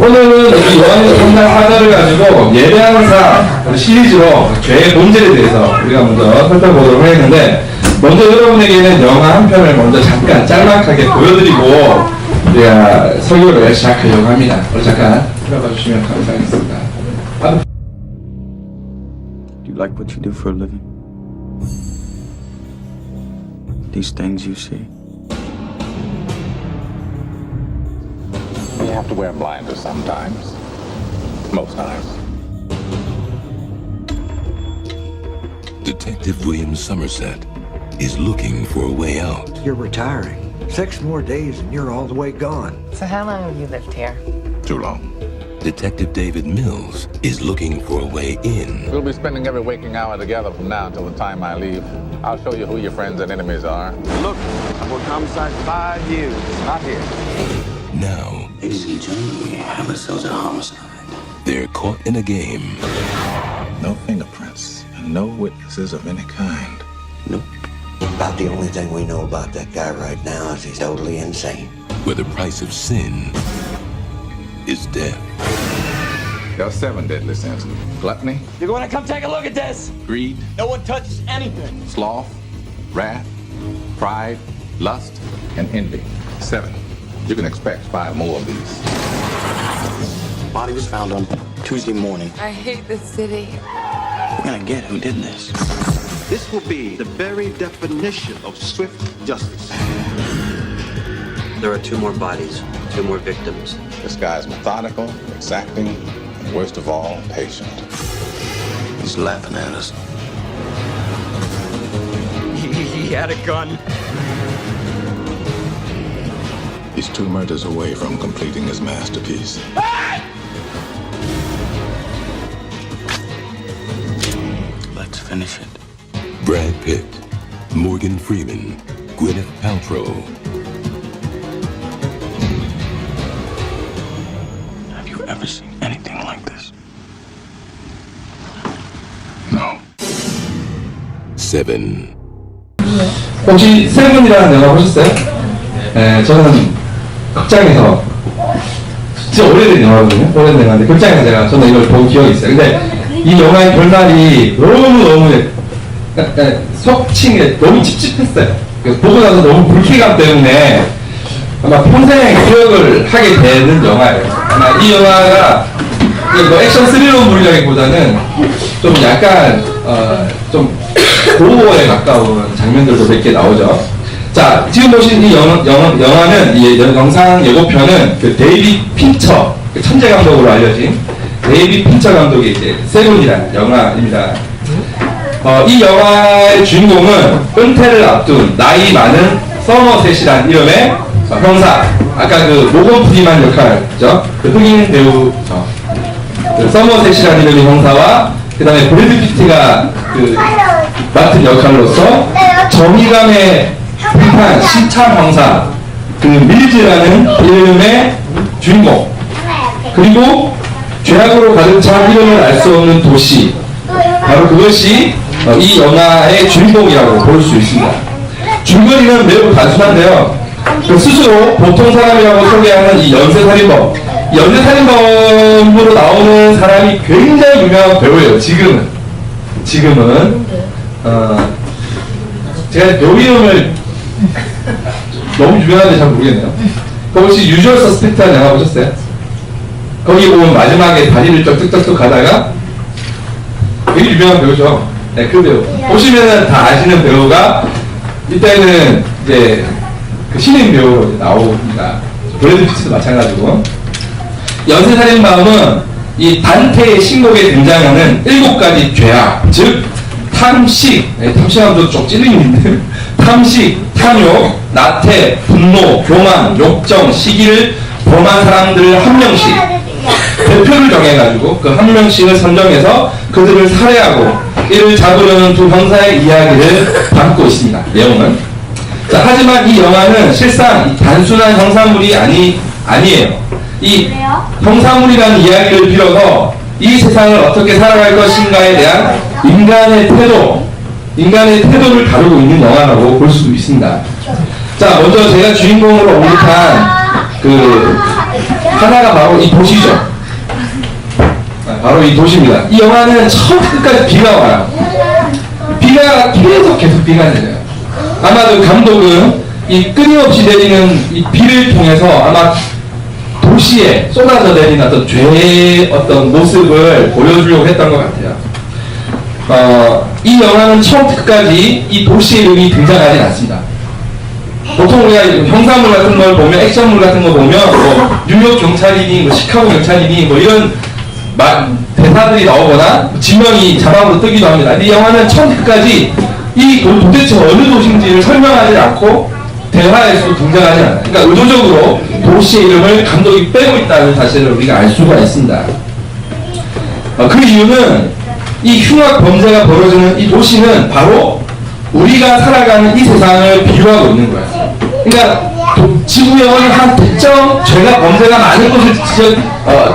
오늘은 이 요한일서 3장 4절을 가지고 예배하는 사 시리즈로 죄의 본질에 대해서 우리가 먼저 살펴보도록 하겠는데, 먼저 여러분에게는 영화 한 편을 먼저 잠깐 짤막하게 보여드리고 우리가 설교를 시작하려고 합니다. 우리 잠깐 들어봐 주시면 감사하겠습니다. Do you like what you do for a living? These things you see? You have to wear blinders sometimes. Most times. Detective William Somerset is looking for a way out. You're retiring. 6 more days and you're all the way gone. So how long have you lived here? Too long. Detective David Mills is looking for a way in. We'll be spending every waking hour together from now until the time I leave. I'll show you who your friends and enemies are. Look, I've worked homicide 5 years. Not here. Now, Ladies and gentlemen, we have ourselves a homicide. they're caught in a game. No fingerprints and no witnesses of any kind. Nope. About the only thing we know about that guy right now is he's totally insane. Where the price of sin is death. There are 7 deadly sins: gluttony, You're going to come take a look at this. greed, No one touches anything. sloth, wrath, pride, lust, and envy. 7. You can expect 5 more of these. Body was found on Tuesday morning. I hate this city. We're gonna get who did this. This will be the very definition of swift justice. There are 2 more bodies, 2 more victims. This guy's methodical, exacting, and worst of all, patient. He's laughing at us. He had a gun. He's 2 murders away from completing his masterpiece. Let's finish it. Brad Pitt, Morgan Freeman, Gwyneth Paltrow. Have you ever seen anything like this? No. 7. 혹시 세븐이라는 영화 보셨어요? 네, 저는 극장에서 진짜 오래된 영화거든요. 오래된 영화인데 극장에서 저는 이걸 본 기억이 있어요. 근데 이 영화의 결말이 너무 속칭에 너무 찝찝했어요. 그래서 보고 나서 너무 불쾌감 때문에 아마 평생 기억을 하게 되는 영화예요. 아마 이 영화가 뭐 액션 스릴러 물이라기보다는 좀 약간 좀 고어에 가까운 장면들도 몇 개 나오죠. 자, 지금 보신 이 영화는, 이 영상 예고편은 그 데이빗 핀처, 그 천재 감독으로 알려진 데이빗 핀처 감독의 이제 세븐이라는 영화입니다. 이 영화의 주인공은 은퇴를 앞둔 나이 많은 서머셋이라는 이름의 형사, 아까 그 모건 프리만 역할이죠. 그 흑인 배우죠. 그 서머셋이라는 이름의 형사와 그 다음에 브래드 피트가 그 맡은 역할로서 정의감의 비판 신참 형사 그 밀즈라는 이름의 주인공, 그리고 죄악으로 가득 찬 이름을 알 수 없는 도시, 바로 그것이 이 영화의 주인공이라고 볼 수 있습니다. 줄거리는 매우 단순한데요, 그 스스로 보통 사람이라고 소개하는 이 연쇄살인범, 연쇄살인범으로 나오는 사람이 굉장히 유명한 배우예요. 지금은 제가 배우 이름을 너무 유명한데 잘 모르겠네요. 혹시 유주얼 서스펙트한 영화 보셨어요? 거기 보면 마지막에 다리를 쩍쩍쩍 가다가 되게 유명한 배우죠. 네, 그 배우 보시면은 다 아시는 배우가 이때는 이제 그 신인 배우로 이제 나옵니다. 브래드 피트도 마찬가지고. 연쇄살인범은 이 단테의 신곡에 등장하는 7가지 죄악, 즉 탐식, 탐식하면 좀 찔리는데 탐식, 탐욕, 나태, 분노, 교만, 욕정, 시기를 범한 사람들을 한 명씩 대표를 정해가지고 그 한 명씩을 선정해서 그들을 살해하고 이를 잡으려는 2 형사의 이야기를 담고 있습니다. 내용은. 자, 하지만 이 영화는 실상 단순한 형사물이 아니에요. 이 형사물이라는 이야기를 빌어서 이 세상을 어떻게 살아갈 것인가에 대한 인간의 태도를 다루고 있는 영화라고 볼 수 있습니다. 자, 먼저 제가 주인공으로 언급한 그 하나가 바로 이 도시죠. 바로 이 도시입니다. 이 영화는 처음부터 끝까지 비가 와요. 비가 계속 비가 내려요. 아마도 감독은 이 끊임없이 내리는 이 비를 통해서 아마 도시에 쏟아져 내리는 어떤 죄의 어떤 모습을 보여주려고 했던 것 같아요. 이 영화는 처음부터 끝까지 이 도시의 이름이 등장하지 않습니다. 보통 우리가 형사물 같은 걸 보면, 액션물 같은 거 보면, 뭐, 뉴욕 경찰이니, 뭐, 시카고 경찰이니, 뭐, 이런 대사들이 나오거나, 지명이 자막으로 뜨기도 합니다. 근데 이 영화는 처음부터 끝까지 이 도대체 어느 도시인지를 설명하지 않고, 대화에서도 등장하지 않아요. 그러니까 의도적으로 도시의 이름을 감독이 빼고 있다는 사실을 우리가 알 수가 있습니다. 그 이유는 이 흉악 범죄가 벌어지는 이 도시는 바로 우리가 살아가는 이 세상을 비유하고 있는 거예요. 그러니까 지구의 한 특정 죄가 범죄가 많은 곳을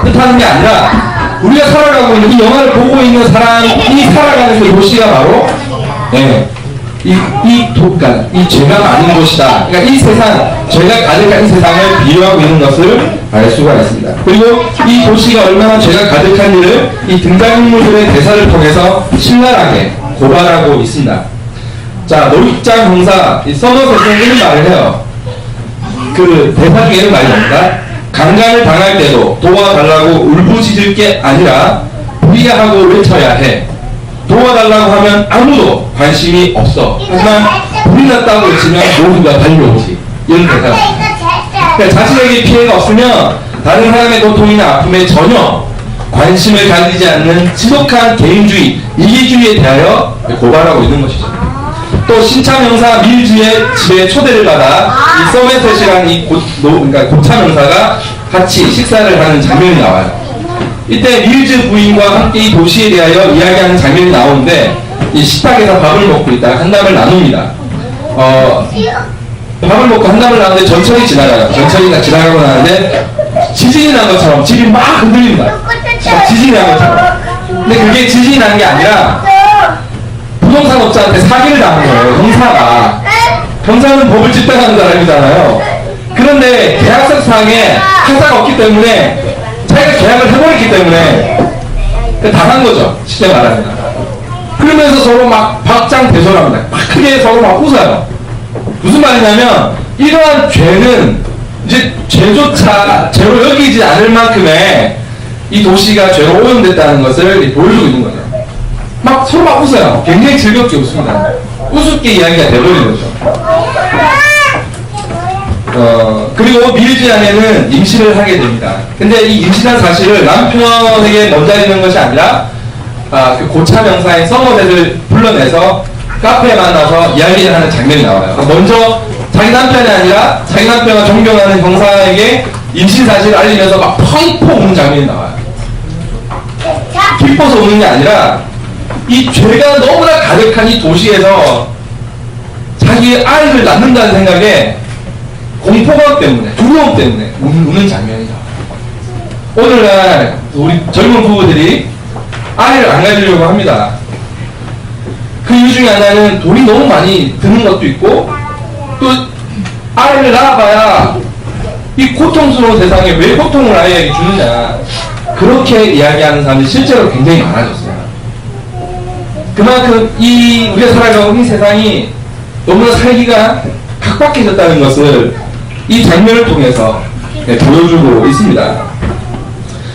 뜻하는 게 아니라 우리가 살아가고 있는 이 영화를 보고 있는 사람이 살아가는 그 도시가 바로 그러니까 이 죄가 많은 곳이다. 그러니까 이 세상, 죄가 가득한 이 세상을 비유하고 있는 것을 알 수가 있습니다. 그리고 이 도시가 얼마나 죄가 가득한 일을 이 등장인물들의 대사를 통해서 신랄하게 고발하고 있습니다. 자, 노익장 형사, 이 서머셋은 이런 말을 해요. 그 대사 중에 이런 말이 나옵니다. 강간을 당할 때도 도와달라고 울부짖을 게 아니라 불의하고 외쳐야 해. 도와달라고 하면 아무도 관심이 없어. 하지만 불이 났다고 외치면 모두가 달려오지. 이런 대사. 그러니까 자신에게 피해가 없으면 다른 사람의 고통이나 아픔에 전혀 관심을 가지지 않는 지독한 개인주의, 이기주의에 대하여 고발하고 있는 것이죠. 또 신참 형사 밀즈의 집에 초대를 받아 이 서메셋이라는 그러니까 고참 형사가 같이 식사를 하는 장면이 나와요. 이때 밀즈 부인과 함께 이 도시에 대하여 이야기하는 장면이 나오는데 이 식탁에서 밥을 먹고 있다가 한담을 나눕니다. 밥을 먹고 한담을 나누는데 전철이 지나가요. 전철이 지나가고 나는데 지진이 난 것처럼 집이 막 흔들립니다. 지진이 난 것처럼. 근데 그게 지진이 난 게 아니라 부동산 업자한테 사기를 당한 거예요. 형사가. 형사는 법을 집행하는 사람이잖아요. 그런데 계약서상에 항사가 없기 때문에 자기가 계약을 해버렸기 때문에 당한 거죠. 쉽게 말하면. 그러면서 서로 막 박장대소합니다. 막 크게 서로 막 웃어요. 무슨 말이냐면 이러한 죄는 이제 죄조차 죄로 여기지 않을 만큼의 이 도시가 죄로 오염됐다는 것을 보여주고 있는 거죠. 막 서로 막 웃어요. 굉장히 즐겁게 웃습니다. 우습게 이야기가 돼버리는 거죠. 그리고 밀즈 아내는 임신을 하게 됩니다. 근데 이 임신한 사실을 남편에게 먼저 알리는 것이 아니라 그 고참 형사인 서머셋을 불러내서 카페에 만나서 이야기를 하는 장면이 나와요. 먼저 자기 남편이 아니라 자기 남편과 존경하는 형사에게 임신 사실을 알리면서 막 펑펑 우는 장면이 나와요. 기뻐서 우는 게 아니라 이 죄가 너무나 가득한 이 도시에서 자기의 아이를 낳는다는 생각에 공포감 때문에, 두려움 때문에 우는 장면이죠. 오늘날 우리 젊은 부부들이 아이를 안 가지려고 합니다. 그 이유 중에 하나는 돈이 너무 많이 드는 것도 있고, 또 아이를 낳아봐야 이 고통스러운 세상에 왜 고통을 아이에게 주느냐, 그렇게 이야기하는 사람들이 실제로 굉장히 많아졌어요. 그만큼 우리가 살아가고 있는 세상이 너무나 살기가 각박해졌다는 것을 이 장면을 통해서 보여주고 있습니다.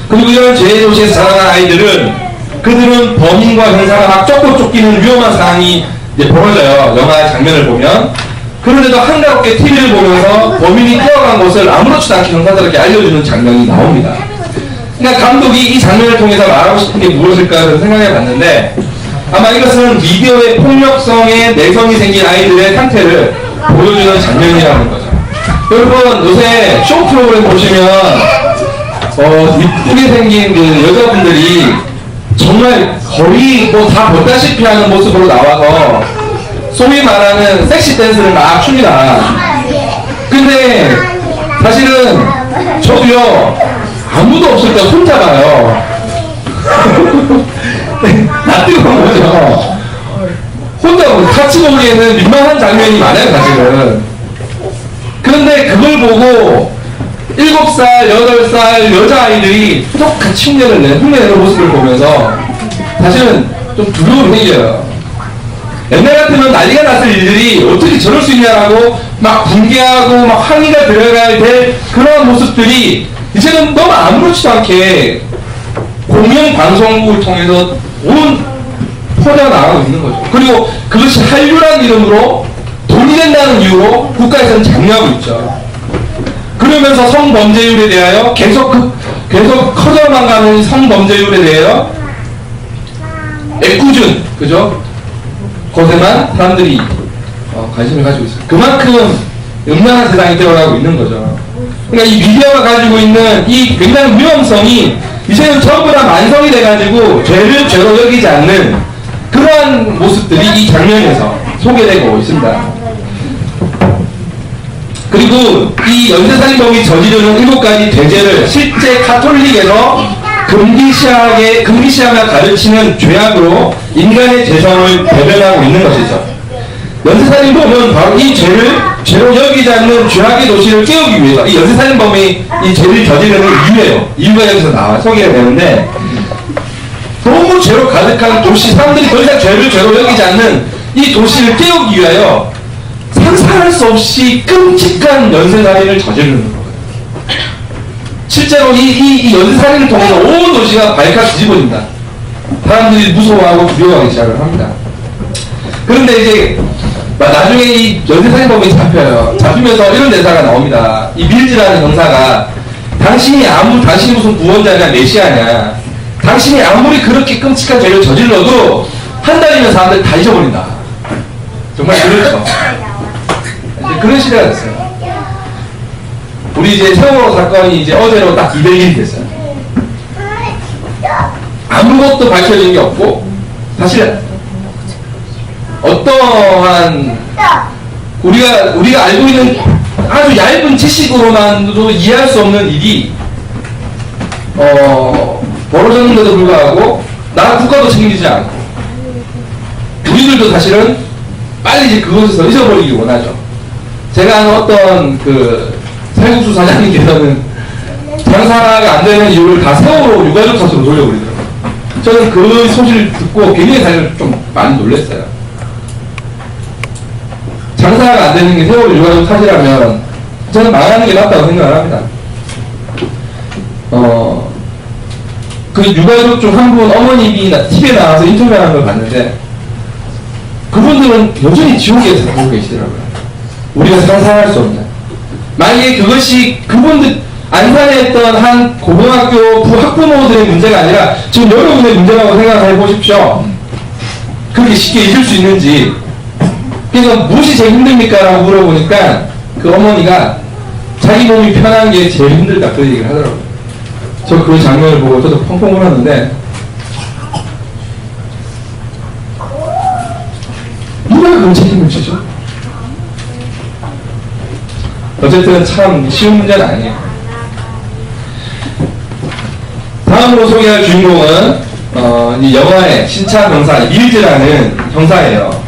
그리고 이런 죄의 도시에서 자라난 아이들은 그들은 범인과 형사가 막 쫓기는 위험한 상황이 이제 벌어져요. 영화의 장면을 보면. 그런데도 한가롭게 TV를 보면서 범인이 뛰어간 곳을 아무렇지도 않게 형사들에게 알려주는 장면이 나옵니다. 그러니까 감독이 이 장면을 통해서 말하고 싶은 게 무엇일까 생각해 봤는데, 아마 이것은 미디어의 폭력성에 내성이 생긴 아이들의 상태를 보여주는 장면이라는 거죠. 여러분, 요새 쇼 프로그램 보시면 이쁘게 생긴 그 여자분들이 정말 거의 뭐 다 보다시피 하는 모습으로 나와서 소위 말하는 섹시 댄스를 막 춥니다. 근데 사실은 저도요, 아무도 없을 때 혼자 봐요. 나 뜨거운 거죠. 혼자 같이 보기에는 민망한 장면이 많아요, 사실은. 그런데 그걸 보고 7살, 8살 여자아이들이 똑같이 흉내내는 모습을 보면서 사실은 좀 두려움이 생겨요. 옛날 같으면 난리가 났을 일들이 어떻게 저럴 수 있냐라고 막 붕괴하고 막 항의가 들어가야 될 그런 모습들이 이제는 너무 아무렇지도 않게 공영방송국을 통해서 퍼져나가고 있는 거죠. 그리고 그것이 한류라는 이름으로 돈이 된다는 이유로 국가에서는 장려하고 있죠. 그러면서 성범죄율에 대하여 계속 커져만 가는 성범죄율에 대하여 애꿎은, 그죠? 곳에만 사람들이 관심을 가지고 있어요. 그만큼 음란한 세상이 되어가고 있는 거죠. 그러니까 이 미디어가 가지고 있는 이 굉장한 위험성이 이제는 전부 다 만성이 돼가지고 죄를 죄로 여기지 않는 그러한 모습들이 이 장면에서 소개되고 있습니다. 그리고 이 연쇄살인범이 저지르는 7가지 죄죄를 실제 가톨릭에서 금기시하며 가르치는 죄악으로 인간의 죄성을 대변하고 있는 것이죠. 연쇄살인범은 바로 이 죄를 죄로 여기지 않는 죄악의 도시를 깨우기 위해서 이 연쇄살인범이 이 죄를 저지르는 이유예요. 이유가 여기서 소개가 되는데, 너무 죄로 가득한 도시, 사람들이 더 이상 죄를 죄로 여기지 않는 이 도시를 깨우기 위하여 상상할 수 없이 끔찍한 연쇄살인을 저지르는 거예요. 실제로 이 연쇄살인을 통해서 온 도시가 발칵 뒤집어진다. 사람들이 무서워하고 두려워하기 시작을 합니다. 그런데 이제 나중에 이 연쇄살인범이 잡혀요. 잡히면서 이런 대사가 나옵니다. 이 밀즈라는 형사가 당신이 무슨 구원자냐 메시아냐, 당신이 아무리 그렇게 끔찍한 죄를 저질러도 한 달이면 사람들 다 잊어버린다. 정말 그렇죠. 이제 그런 시대가 됐어요. 우리 이제 세월호 사건이 이제 어제로 딱 200일이 됐어요. 아무것도 밝혀진 게 없고, 사실 어떠한 우리가 알고 있는 아주 얇은 지식으로만도 이해할 수 없는 일이 벌어졌는데도 불구하고 나라 국가도 책임지지 않고, 우리들도 사실은 빨리 이제 그것에서 잊어버리기 원하죠. 제가 아는 어떤 그 살국수 사장님께서는 장사가 안 되는 이유를 다 세월호 유가족 탓으로 돌려버리더라고요. 저는 그 소식을 듣고 굉장히 사실 좀 많이 놀랐어요. 장사가 안 되는 게 세월호 유가족 탓이라면 저는 망하는 게 낫다고 생각을 합니다. 그 유가족 중 한 분 어머님이 TV에 나와서 인터뷰하는 걸 봤는데, 그분들은 여전히 지옥에서 살고 계시더라고요. 우리가 상상할 수 없는. 만약에 그것이 그분들 안산에 있던 한 고등학교 학부모들의 문제가 아니라 지금 여러분의 문제라고 생각해 보십시오. 그렇게 쉽게 잊을 수 있는지. 그래서 무엇이 제일 힘듭니까? 라고 물어보니까 그 어머니가 자기 몸이 편한 게 제일 힘들다, 그 얘기를 하더라고요. 저 그 장면을 보고 저도 펑펑 울었는데, 누가 그런 책임을 지죠? 어쨌든 참 쉬운 문제는 아니에요. 다음으로 소개할 주인공은 이 영화의 신참 형사 밀즈라는 형사예요.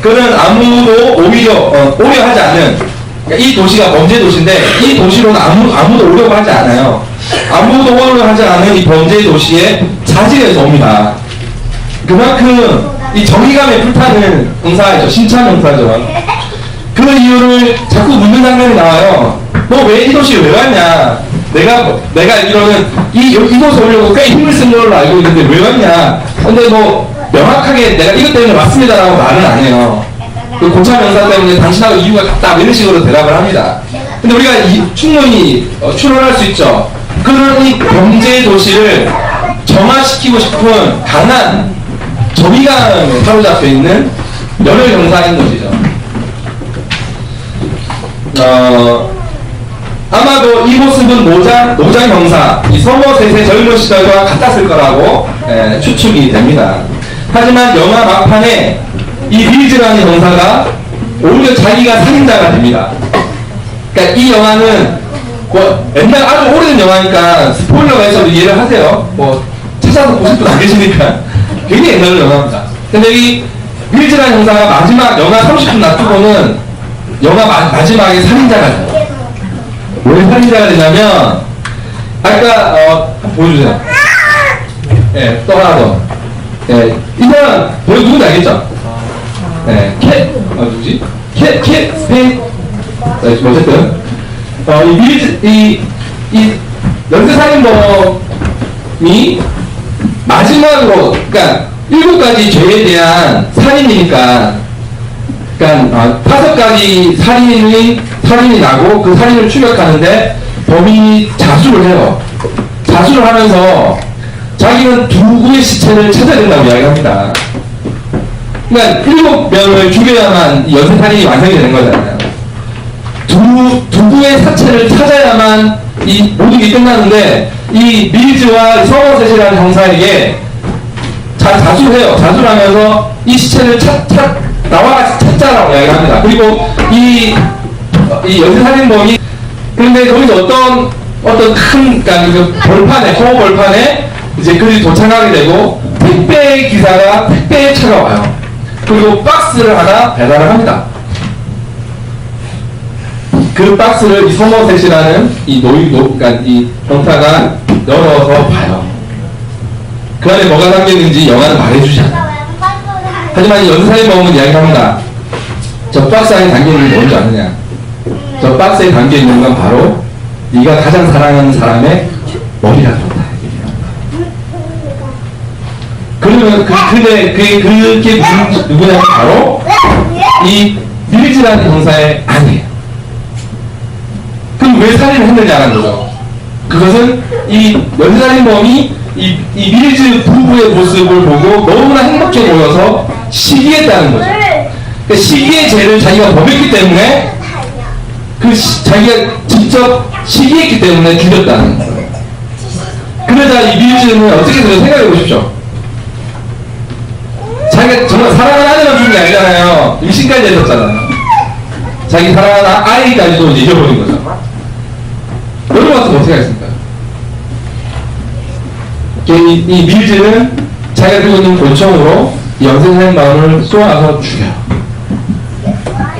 그는 아무도 오려 하지 않는, 그러니까 이 도시가 범죄 도시인데 이 도시로는 아무도 오려고 하지 않아요. 아무도 오려 하지 않은 이 범죄 도시에 자질에서 옵니다. 그만큼 이 정의감에 불타는 형사죠. 신참 형사죠. 그 이유를 자꾸 묻는 장면이 나와요. 너 왜 이 도시에 왜 왔냐? 내가 알기로는 이 도시에 오려고 꽤 힘을 쓴 걸로 알고 있는데 왜 왔냐? 근데 뭐 명확하게 내가 이것 때문에 왔습니다라고 말은 안 해요. 그 고참 형사 때문에 당신하고 이유가 같다, 이런 식으로 대답을 합니다. 근데 우리가 충분히 추론할 수 있죠. 그런 이 범죄 도시를 정화시키고 싶은 강한 정의감에 사로잡혀 있는 열혈 형사인 것이죠. 아마도 이 모습은 노장 형사, 이 서머셋의 젊은 시절과 같았을 거라고 추측이 됩니다. 하지만 영화 막판에 이 밀즈라는 형사가 오히려 자기가 살인자가 됩니다. 그러니까 이 영화는 뭐 옛날 아주 오래된 영화니까 스포일러가 있어도 이해를 하세요. 뭐 찾아서 보실 분 안 계시니까. 굉장히 옛날 영화입니다. 근데 이 밀즈라는 형사가 마지막 영화 30분 놔두고는 영화 마지막에 살인자가 돼요. 왜 살인자가 되냐면, 아까, 한번 보여주세요. 예, 또 하나 더. 예, 이 사람, 누군지 알겠죠? 예, 누구지? 스페인? 어쨌든, 이 연쇄살인범이 마지막으로, 그러니까 7가지 죄에 대한 살인이니까, 그러니까 5가지 살인이 나고 그 살인을 추격하는데 범인이 자수를 해요. 자수를 하면서 자기는 2구의 시체를 찾아야 된다고 이야기합니다. 그러니까 7명을 죽여야만 이 연쇄살인이 완성이 되는 거잖아요. 2구의 사체를 찾아야만 이 모든 게 끝나는데, 이 밀즈와 서머셋이라는 형사에게 자수를 해요. 자수를 하면서 이 시체를 나와 같이 찾자라고 이야기를 합니다. 그리고 이 연쇄살인범이, 그런데 거기서 어떤 큰, 그러니까 그 호모 벌판에 이제 그들이 도착하게 되고, 택배 기사가 택배 차가 와요. 그리고 박스를 하나 배달을 합니다. 그 박스를 이 서머셋이라는 그러니까 이 형사가 열어서 봐요. 그 안에 뭐가 담겨있는지 영화는 말해주지 않아요. 하지만 이 연쇄살인범은 이야기합니다. 저 박스 안에 담겨있는 게 뭔지 아느냐? 저 박스에 담겨있는 건 바로 네가 가장 사랑하는 사람의 머리가 들었다. 그러면 그게 누구냐면 바로 이 밀즈라는 형사의 아내예요. 그럼 왜 살인을 했느냐는 거죠. 그것은 이 연쇄살인범이 이 밀즈 부부의 모습을 보고 너무나 행복해 보여서 시기했다는 거죠. 그러니까 시기의 죄를 자기가 범했기 때문에 자기가 직접 시기했기 때문에 죽였다는 거예요. 그러자 이 밀즈는 어떻게 들어 생각해 보십시오. 자기가 정말 사랑하는 아내만 죽은 게 아니잖아요. 임신까지 했었잖아요. 자기 사랑하는 아이까지도 이제 잊어버린 거죠. 여러분 같으면 어떻게 하겠습니까? 이 밀즈는 자기가 들고 있는 권총으로 연쇄살인범을 쏘아서 죽여요.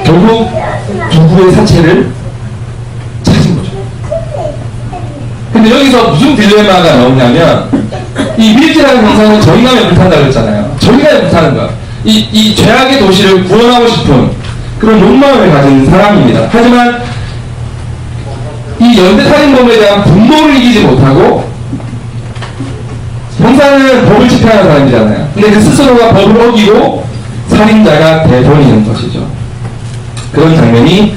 결국 2구의 사체를 찾은 거죠. 근데 여기서 무슨 딜레마가 나오냐면, 이 밀즈라는 형사는 정의감에 불탄다고 그랬잖아요. 정의감에 불타는 거야. 이 죄악의 도시를 구원하고 싶은 그런 욕망을 가진 사람입니다. 하지만 이 연쇄살인범에 대한 분노를 이기지 못하고, 형사는 법을 집행하는 사람이잖아요. 근데 그 스스로가 법을 어기고 살인자가 돼버리는 것이죠. 그런 장면이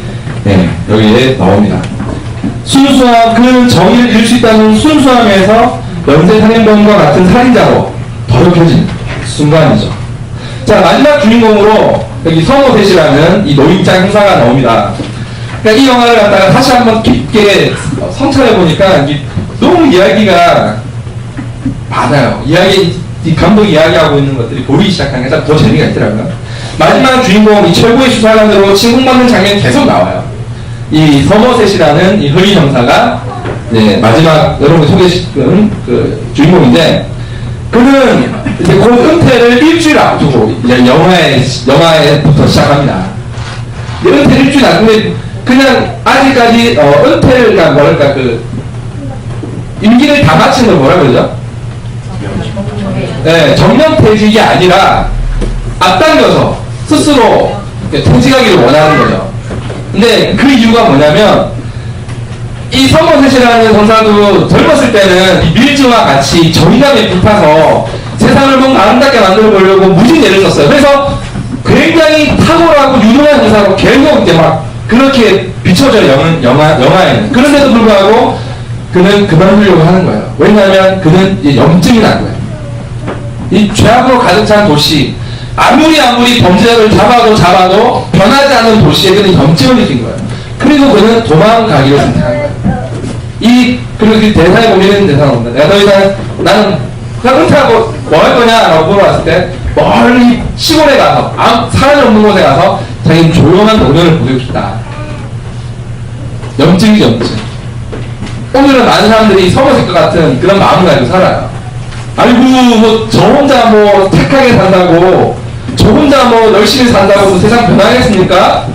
여기에 나옵니다. 순수함, 그는 정의를 이룰 수 있다는 순수함에서 연쇄살인범과 같은 살인자로 더럽혀지는 순간이죠. 자, 마지막 주인공으로 여기 서머셋이라는 이 노인장 형사가 나옵니다. 그러니까 이 영화를 갖다가 다시 한번 깊게 성찰해보니까 너무 이야기가 많아요. 이 감독이 이야기하고 있는 것들이 보이기 시작하는 게 더 재미가 있더라고요. 마지막 주인공, 이 최고의 수사관으로 칭송받는 장면이 계속 나와요. 이 서머셋이라는 이 흑인 형사가 마지막 여러분이 소개시킨 그 주인공인데, 그는 이제 곧 은퇴를 일주일 앞두고 이제 영화에부터 시작합니다. 은퇴 일주일 앞두고 그냥 아직까지 은퇴를, 그러니까 뭐랄까 임기를 다 마친 걸 뭐라 그러죠? 정년퇴직이 아니라 앞당겨서 스스로 퇴직하기를 원하는 거죠. 근데 그 이유가 뭐냐면, 이 서머셋이라는 선사도 젊었을 때는 이 밀즈와 같이 정의감에 불타서 세상을 뭔가 아름답게 만들어 보려고 무진 애를 썼어요. 그래서 굉장히 탁월하고 유능한 형사로 계속 이제 막 그렇게 비춰져요, 영화에는. 그런데도 불구하고 그는 그만두려고 하는 거예요. 왜냐하면 그는 이제 염증이 난 거예요. 이 죄악으로 가득 찬 도시, 아무리 범죄자를 잡아도 변하지 않는 도시에 그는 염증을 느낀 거예요. 그리고 그는 도망가기를 선택한 거예요. 그리고 그 대사에 보이는 대사가 옵니다. 내가 더 이상, 나는 그냥 은퇴하고 뭐 할 거냐? 라고 물어봤을 때, 멀리 시골에 가서, 사람이 없는 곳에 가서 자기는 조용한 노년을 보내고 싶다. 염증이죠, 염증. 오늘은 많은 사람들이 서머셋과 같은 그런 마음을 가지고 살아요. 아이고, 저 혼자 착하게 산다고, 저 혼자 열심히 산다고 세상 변하겠습니까?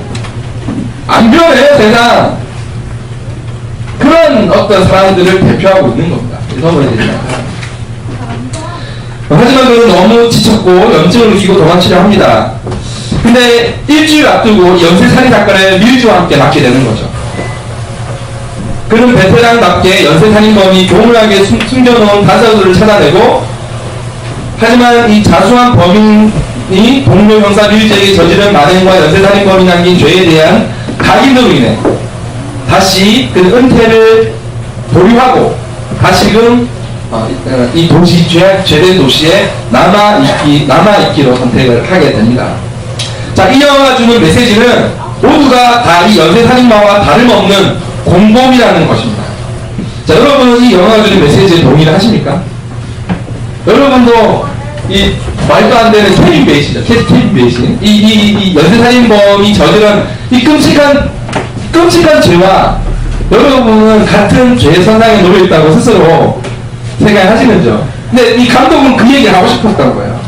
안 변해요, 세상. 그런 어떤 사람들을 대표하고 있는 겁니다. 넘어야 되잖아요. 하지만 그는 너무 지쳤고 염증을 느끼고 도망치려 합니다. 근데 일주일 앞두고 연쇄살인 사건에 밀주와 함께 맡게 되는 거죠. 그는 베테랑답게 연쇄살인범이 교묘하게 숨겨놓은 단서들을 찾아내고, 하지만 이 자수한 범인이 동료 형사 밀주에게 저지른 만행과 연쇄살인범이 남긴 죄에 대한 각인으로 인해 다시 그 은퇴를 보류하고 다시금 이 도시, 죄된 도시에 남아있기로 선택을 하게 됩니다. 자, 이 영화가 주는 메시지는 모두가 다 이 연쇄살인마와 다름없는 공범이라는 것입니다. 자, 여러분은 이 영화가 주는 메시지에 동의를 하십니까? 여러분도 이 말도 안 되는 케빈 베이시죠. 케빈 베이시. 이 연쇄살인범이 저지른 이 끔찍한 죄와 여러분은 같은 죄 선상에 놓여 있다고 스스로 생각하시는죠. 근데 이 감독은 그 얘기를 하고 싶었던 거예요.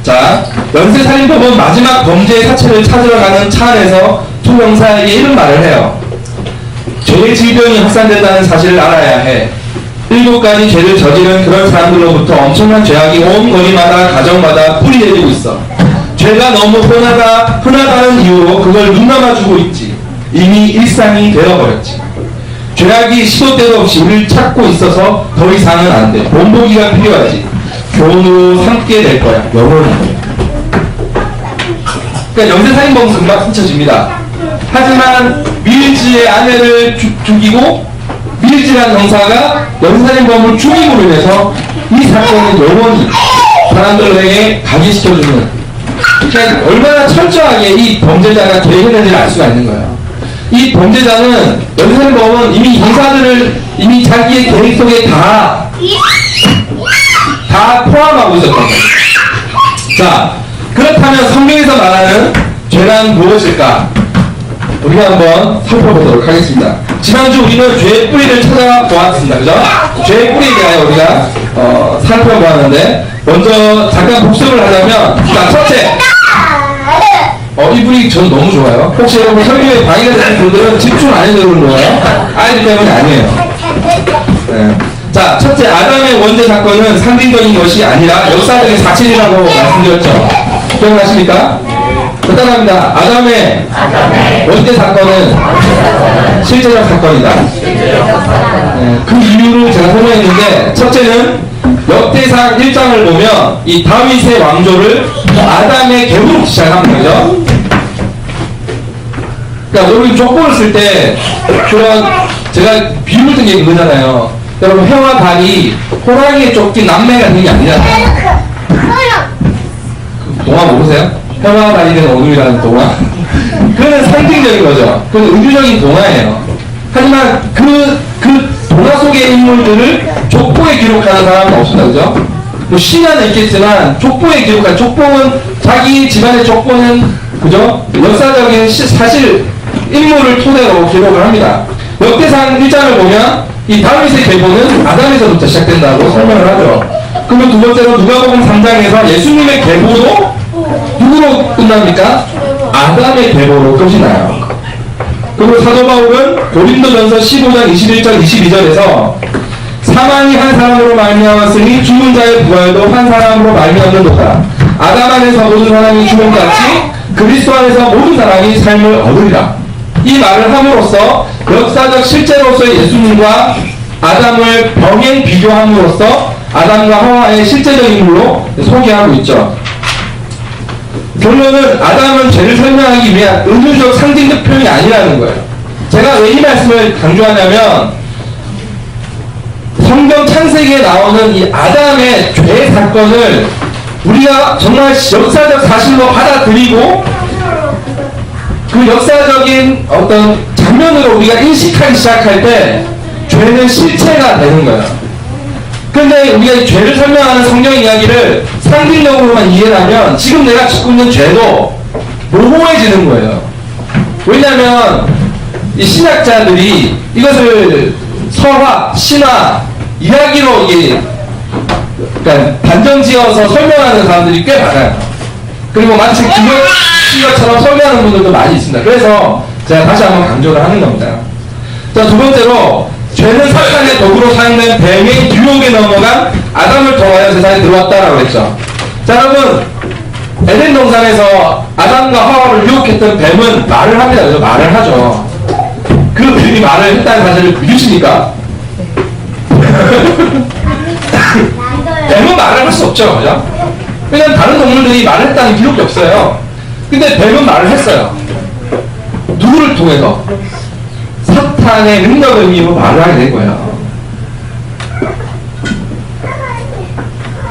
자, 연쇄살인범은 마지막 범죄의 사체를 찾으러 가는 차 안에서 두 형사에게 이런 말을 해요. 죄의 질병이 확산된다는 사실을 알아야 해. 7가지 죄를 저지른 그런 사람들로부터 엄청난 죄악이 온 거리마다 가정마다 뿌리내리고 있어. 죄가 너무 흔하다는 이유로 그걸 눈감아주고 있지. 이미 일상이 되어버렸지. 죄악이 시도 때도 없이 우리를 찾고 있어서 더 이상은 안 돼. 본보기가 필요하지. 교훈으로 삼게 될 거야. 영원히. 그러니까 연쇄살인범은 금방 스쳐집니다. 하지만 밀즈의 아내를 죽이고 밀즈라는 형사가 연쇄살인범을 죽임으로 인해서 이 사건을 영원히 사람들에게 각인시켜주는, 그러니까 얼마나 철저하게 이 범죄자가 계획했는지를 알 수가 있는 거예요. 이 범죄자는, 연쇄살인범은 이미 형사들을 이미 자기의 계획 속에 다 포함하고 있었던 거예요. 자, 그렇다면 성경에서 말하는 죄란 무엇일까? 우리가 한번 살펴보도록 하겠습니다. 지난주 우리는 죄의 뿌리를 찾아보았습니다. 그죠? 죄의 뿌리에 대하여 우리가 살펴보았는데, 먼저 잠깐 복습을 하자면, 자, 첫째, 이 분위기 저는 너무 좋아요. 혹시 여러분 설교에 방해가 되는 분들은 집중 안 해도 그런 거예요? 아이들 때문이 아니에요. 네. 자, 첫째, 아담의 원죄 사건은 상징적인 것이 아니라 역사적인 사실이라고 말씀드렸죠. 기억나십니까? 따라합니다. 아담의 원죄 사건은 실제적 사건이다. 네, 그 이유를 제가 설명했는데, 첫째는 역대상 1장을 보면 이 다윗의 왕조를 아담의 계보로 시작합니다. 그죠? 그러니까 여러분 족보를 쓸 때 그런, 제가 비유를 든 게 그거잖아요. 여러분 해와 달이 호랑이에 쫓긴 남매가 되는 게 아니잖아요. 동화 모르세요? 해와 달이 된 어둠이라는 동화. 그거는 상징적인 거죠. 그건 의주적인 동화예요. 하지만 그 동화 속의 인물들을 족보에 기록하는 사람은 없습니다. 그죠? 뭐 신화는 있겠지만 족보에 기록한, 족보는 자기 집안의 족보는 그죠? 역사적인 사실 인물을 토대로 기록을 합니다. 역대상 1장을 보면 이 다윗의 계보는 아담에서부터 시작된다고 설명을 하죠. 그리고 두 번째로 누가복음 3장에서 예수님의 계보도 누구로 끝납니까? 아담의 계보로 끝이 나요. 그리고 사도 바울은 고린도전서 15장 21절 22절에서 사망이 한 사람으로 말미암았으니 죽은 자의 부활도 한 사람으로 말미암는도다. 아담 안에서 모든 사람이 죽음같이 그리스도 안에서 모든 사람이 삶을 얻으리라. 이 말을 함으로써 역사적 실제로서의 예수님과 아담을 병행 비교함으로써 아담과 하와의 실제적 인물로 소개하고 있죠. 결론은 아담은 죄를 설명하기 위한 은유적 상징적 표현이 아니라는 거예요. 제가 왜 이 말씀을 강조하냐면, 성경 창세기에 나오는 이 아담의 죄 사건을 우리가 정말 역사적 사실로 받아들이고 그 역사적인 어떤 장면으로 우리가 인식하기 시작할 때 죄는 실체가 되는 거예요. 근데 우리가 이 죄를 설명하는 성경 이야기를 상징적으로만 이해하면 지금 내가 짓고 있는 죄도 모호해지는 거예요. 왜냐하면 이 신학자들이 이것을 설화, 신화, 이야기로 이게 그러니까 단정지어서 설명하는 사람들이 꽤 많아요. 그리고 마치 그것처럼 설명하는 분들도 많이 있습니다. 그래서 제가 다시 한번 강조를 하는 겁니다. 자, 두 번째로 죄는 사탄의 도구로 사용된 뱀의 유혹에 넘어간 아담을 통하여 세상에 들어왔다라고 했죠. 자, 여러분, 에덴 동산에서 아담과 하와를 유혹했던 뱀은 말을 합니다. 그죠? 말을 하죠. 그 뱀이 말을 했다는 사실을 믿으십니까? 뱀은 말을 할 수 없죠. 그죠? 왜냐면 다른 동물들이 말을 했다는 기록이 없어요. 근데 뱀은 말을 했어요. 누구를 통해서? 사탄의 능력을 힘입어 말을 하게 된 거예요.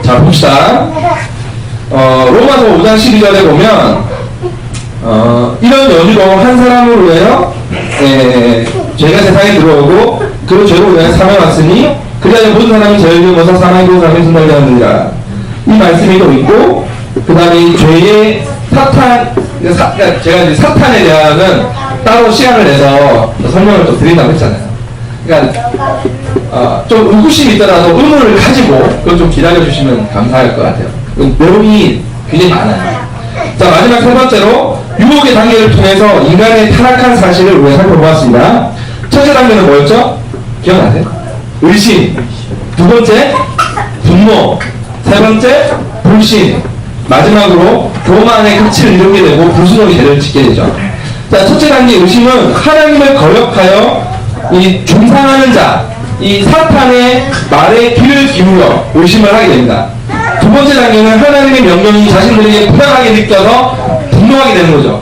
자, 봅시다. 로마서 5장 12절에 보면 이런 연유로 한 사람으로 인하여 죄가 세상에 들어오고 그 죄로 인하여 사망이 왔으니 그리하여 모든 사람이 죄를 지어서 사망이 그 사람이 순달되었느니라. 이 말씀이 또 있고, 그 다음에 이 죄의 사탄, 그러니까 제가 이제 사탄에 대한 따로 시간을 내서 설명을 좀 드린다고 했잖아요. 그러니까 좀 의구심이 있더라도 의문을 가지고 그걸 좀 기다려주시면 감사할 것 같아요. 내용이 굉장히 많아요. 자, 마지막 세 번째로 유혹의 단계를 통해서 인간의 타락한 사실을 우리가 살펴보았습니다. 첫째 단계는 뭐였죠? 기억나세요? 의심. 두 번째, 분노. 세 번째, 불신. 마지막으로 교만의 끝을 이루게 되고 불순종의 죄를 짓게 되죠. 자, 첫째 단계 의심은 하나님을 거역하여 이 중상하는 자, 이 사탄의 말에 귀를 기울여 의심을 하게 됩니다. 두 번째 단계는 하나님의 명령이 자신들에게 부당하게 느껴서 분노하게 되는 거죠.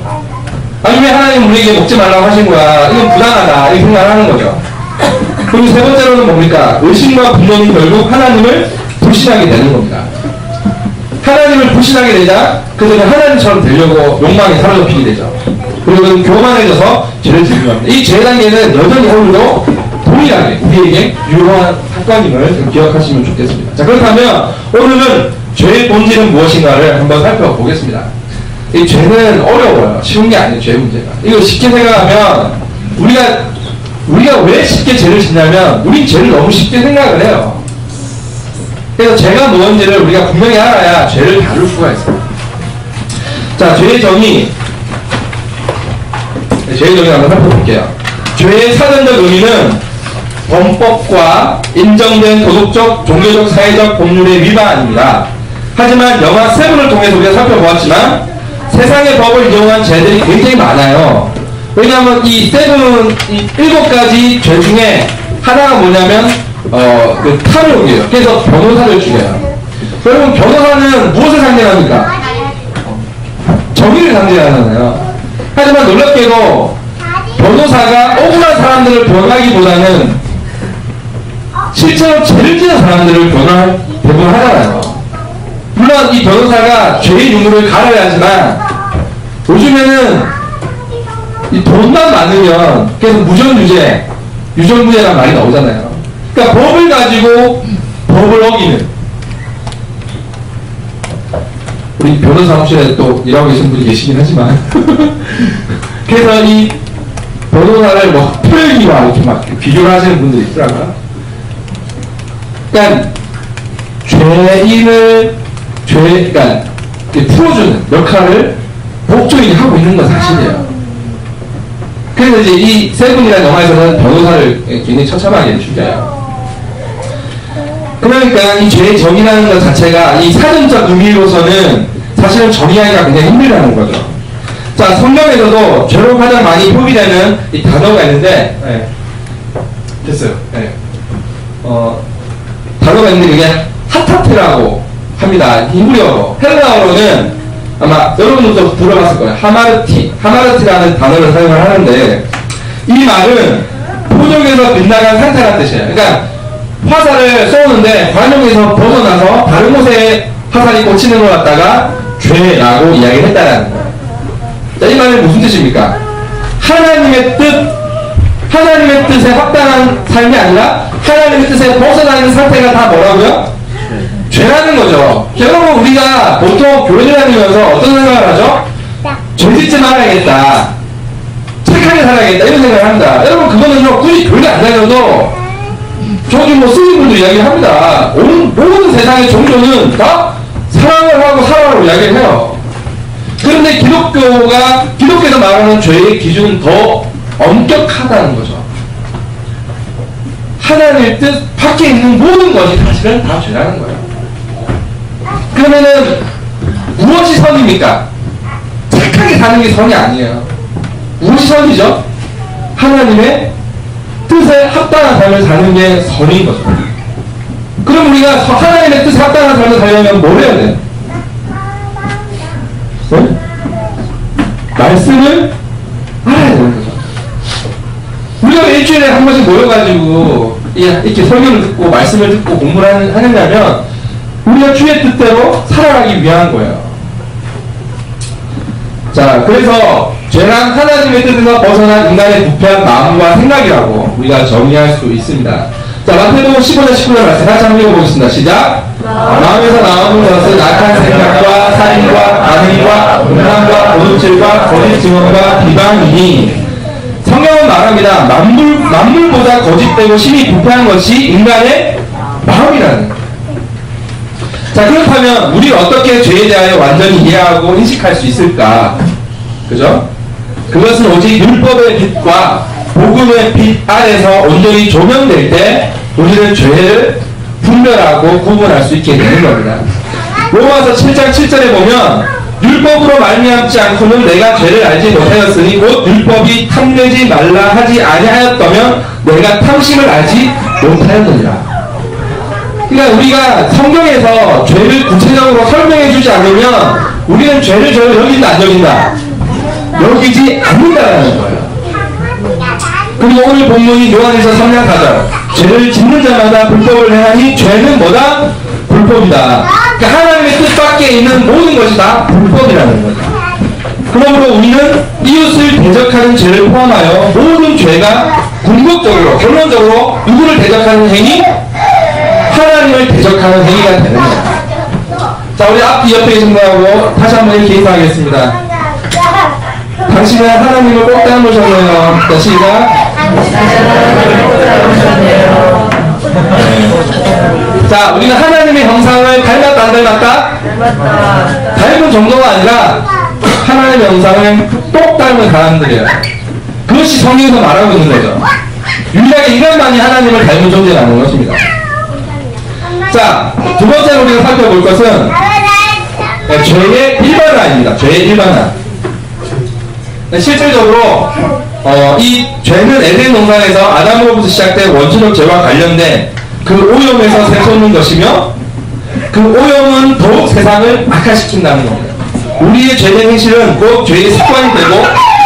아니, 왜 하나님 우리에게 먹지 말라고 하신 거야? 이건 부당하다. 이렇게 생각을 하는 거죠. 그리고 세 번째로는 뭡니까? 의심과 분노는 결국 하나님을 불신하게 되는 겁니다. 하나님을 불신하게 되자 그들은 하나님처럼 되려고 욕망에 사로잡히게 되죠. 그리고 그는 교만해져서 죄를 짓게 합니다. 이 죄 단계는 여전히 오늘도 동일하게 우리에게 유효한 사건임을 기억하시면 좋겠습니다. 자, 그렇다면 오늘은 죄의 본질은 무엇인가를 한번 살펴보겠습니다. 이 죄는 어려워요. 쉬운 게 아니에요. 죄 문제가. 이거 쉽게 생각하면 우리가 왜 쉽게 죄를 짓냐면 우린 죄를 너무 쉽게 생각을 해요. 그래서 죄가 무엇인지를 우리가 분명히 알아야 죄를 다룰 수가 있어요. 자, 죄의 정의 한번 살펴볼게요. 죄의 사전적 의미는 범법과 인정된 도덕적, 종교적, 사회적 법률의 위반입니다. 하지만 영화 세븐을 통해서 우리가 살펴보았지만 세상의 법을 이용한 죄들이 굉장히 많아요. 왜냐하면 이 세븐, 이 7가지 죄 중에 하나가 뭐냐면 그 탐욕이에요. 그래서 변호사를 죽여요. 여러분, 변호사는 무엇을 상징합니까? 정의를 상징하잖아요. 하지만 놀랍게도 변호사가 억울한 사람들을 변호하기보다는 실제로 죄를 지은 사람들을 대부분 하잖아요. 물론 이 변호사가 죄의 유무를 가려야 하지만 요즘에는 이 돈만 많으면 계속 무전유죄, 유전무죄라는 말이 나오잖아요. 그러니까 법을 가지고 법을 어기는, 우리 변호사 사무실에 또 일하고 계신 분이 계시긴 하지만 그래서 이 변호사를 뭐 표현이와 이렇게 막 비교를 하시는 분들이 있더라고요. 그러니까 그러니까 풀어주는 역할을 법조인이 하고 있는 건 사실이에요. 그래서 이제 이 세븐이라는 영화에서는 변호사를 굉장히 처참하게 죽여요. 그러니까 이 죄의 정의라는 것 자체가 이 사전적 의미로서는 사실은 정의하기가 굉장히 힘들다는 거죠. 자, 성경에서도 죄로 가장 많이 표기되는 이 단어가 있는데, 됐어요. 단어가 있는데 그게 하타테라고 합니다. 히브리어로. 헬라어로는 아마 여러분들도 들어봤을 거예요. 하마르티라는 단어를 사용을 하는데 이 말은 표적에서 빗나간 상태라는 뜻이에요. 그러니까 화살을 쏘는데 관용에서 벗어나서 다른 곳에 화살이 꽂히는 것 같다가 죄라고 이야기를 했다는 거예요. 자, 이 말은 무슨 뜻입니까? 하나님의 뜻에 합당한 삶이 아니라 하나님의 뜻에 벗어나는 상태가 다 뭐라고요? 죄라는 거죠. 여러분, 우리가 보통 교회를 다니면서 어떤 생각을 하죠? 죄 짓지 말아야겠다, 착하게 살아야겠다, 이런 생각을 합니다. 여러분, 그거는요, 굳이 교회 안 다녀도 저기 뭐 스님분들 이야기를 합니다. 모든 세상의 종교는 다 사랑을 하고 살아라고 이야기를 해요. 그런데 기독교에서 성경에서 말하는 죄의 기준은 더 엄격하다는 거죠. 하나님의 뜻 밖에 있는 모든 것이 사실은 다 죄라는 거예요. 그러면은 무엇이 선입니까? 착하게 사는 게 선이 아니에요. 무엇이 선이죠? 하나님의 뜻에 합당한 삶을 사는 게 선인 거죠. 그럼 우리가 하나님의 뜻에 합당한 삶을 살려면 뭘 해야 돼요? 네? 말씀을 알아야 되는 거죠. 우리가 일주일에 한 번씩 모여가지고 이렇게 설교를 듣고 말씀을 듣고 공부를 하느냐면 우리가 주의 뜻대로 살아가기 위한 거예요. 자, 그래서 죄란 하나님의 뜻에서 벗어난 인간의 부패한 마음과 생각이라고 우리가 정의할 수 있습니다. 자, 마태복음 15장 19절 말씀 같이 한번 읽어보겠습니다. 시작. 마음에서 나오는 것은 악한 생각과 살인과 간음과 음란과 도둑질과 거짓 증언과 비방이니 성경은 말합니다. 만물보다 거짓되고 심히 부패한 것이 인간의 마음이라는 거예요. 자, 그렇다면 우리가 어떻게 죄에 대하여 완전히 이해하고 인식할 수 있을까? 그죠? 그것은 오직 율법의 빛과 복음의 빛 아래서 온전히 조명될 때 우리는 죄를 분별하고 구분할 수 있게 되는 겁니다. 로마서 7장 7절에 보면 율법으로 말미암지 않고는 내가 죄를 알지 못하였으니 곧 율법이 탐내지 말라 하지 아니하였다면 내가 탐심을 알지 못하였느니라. 그러니까 우리가 성경에서 죄를 구체적으로 설명해 주지 않으면 우리는 죄를 전혀 여긴다 안 여긴다? 여기지 않는다라는 거예요. 그리고 오늘 본문이 요한일서 3장 4절 죄를 짓는 자마다 불법을 행하니 죄는 뭐다? 불법이다. 그러니까 하나님의 뜻밖에 있는 모든 것이 다 불법이라는 거죠. 그러므로 우리는 이웃을 대적하는 죄를 포함하여 모든 죄가 궁극적으로 결론적으로 누구를 대적하는 행위? 하나님을 대적하는 행위가 되는 거예요. 자, 우리 앞뒤 옆에 계신 분하고 다시 한번 이렇게 인사하겠습니다. 당신은 하나님을 꼭 닮으셨네요. 자, 시작. 자, 우리는 하나님의 형상을 닮았다 안 닮았다? 닮은 정도가 아니라 하나님의 형상을 똑 닮은 사람들이에요. 그것이 성경에서 말하고 있는 거죠. 유일하게 인간만이 하나님을 닮은 존재라는 것입니다. 자, 두 번째로 우리가 살펴볼 것은 죄의 일반화입니다. 죄의 일반화. 실질적으로 이 죄는 에덴 동산에서 아담으로부터 시작된 원초적 죄와 관련된 그 오염에서 샘솟는 것이며 그 오염은 더욱 세상을 악화시킨다는 겁니다. 우리의 죄된 행실은 곧 죄의 습관이 되고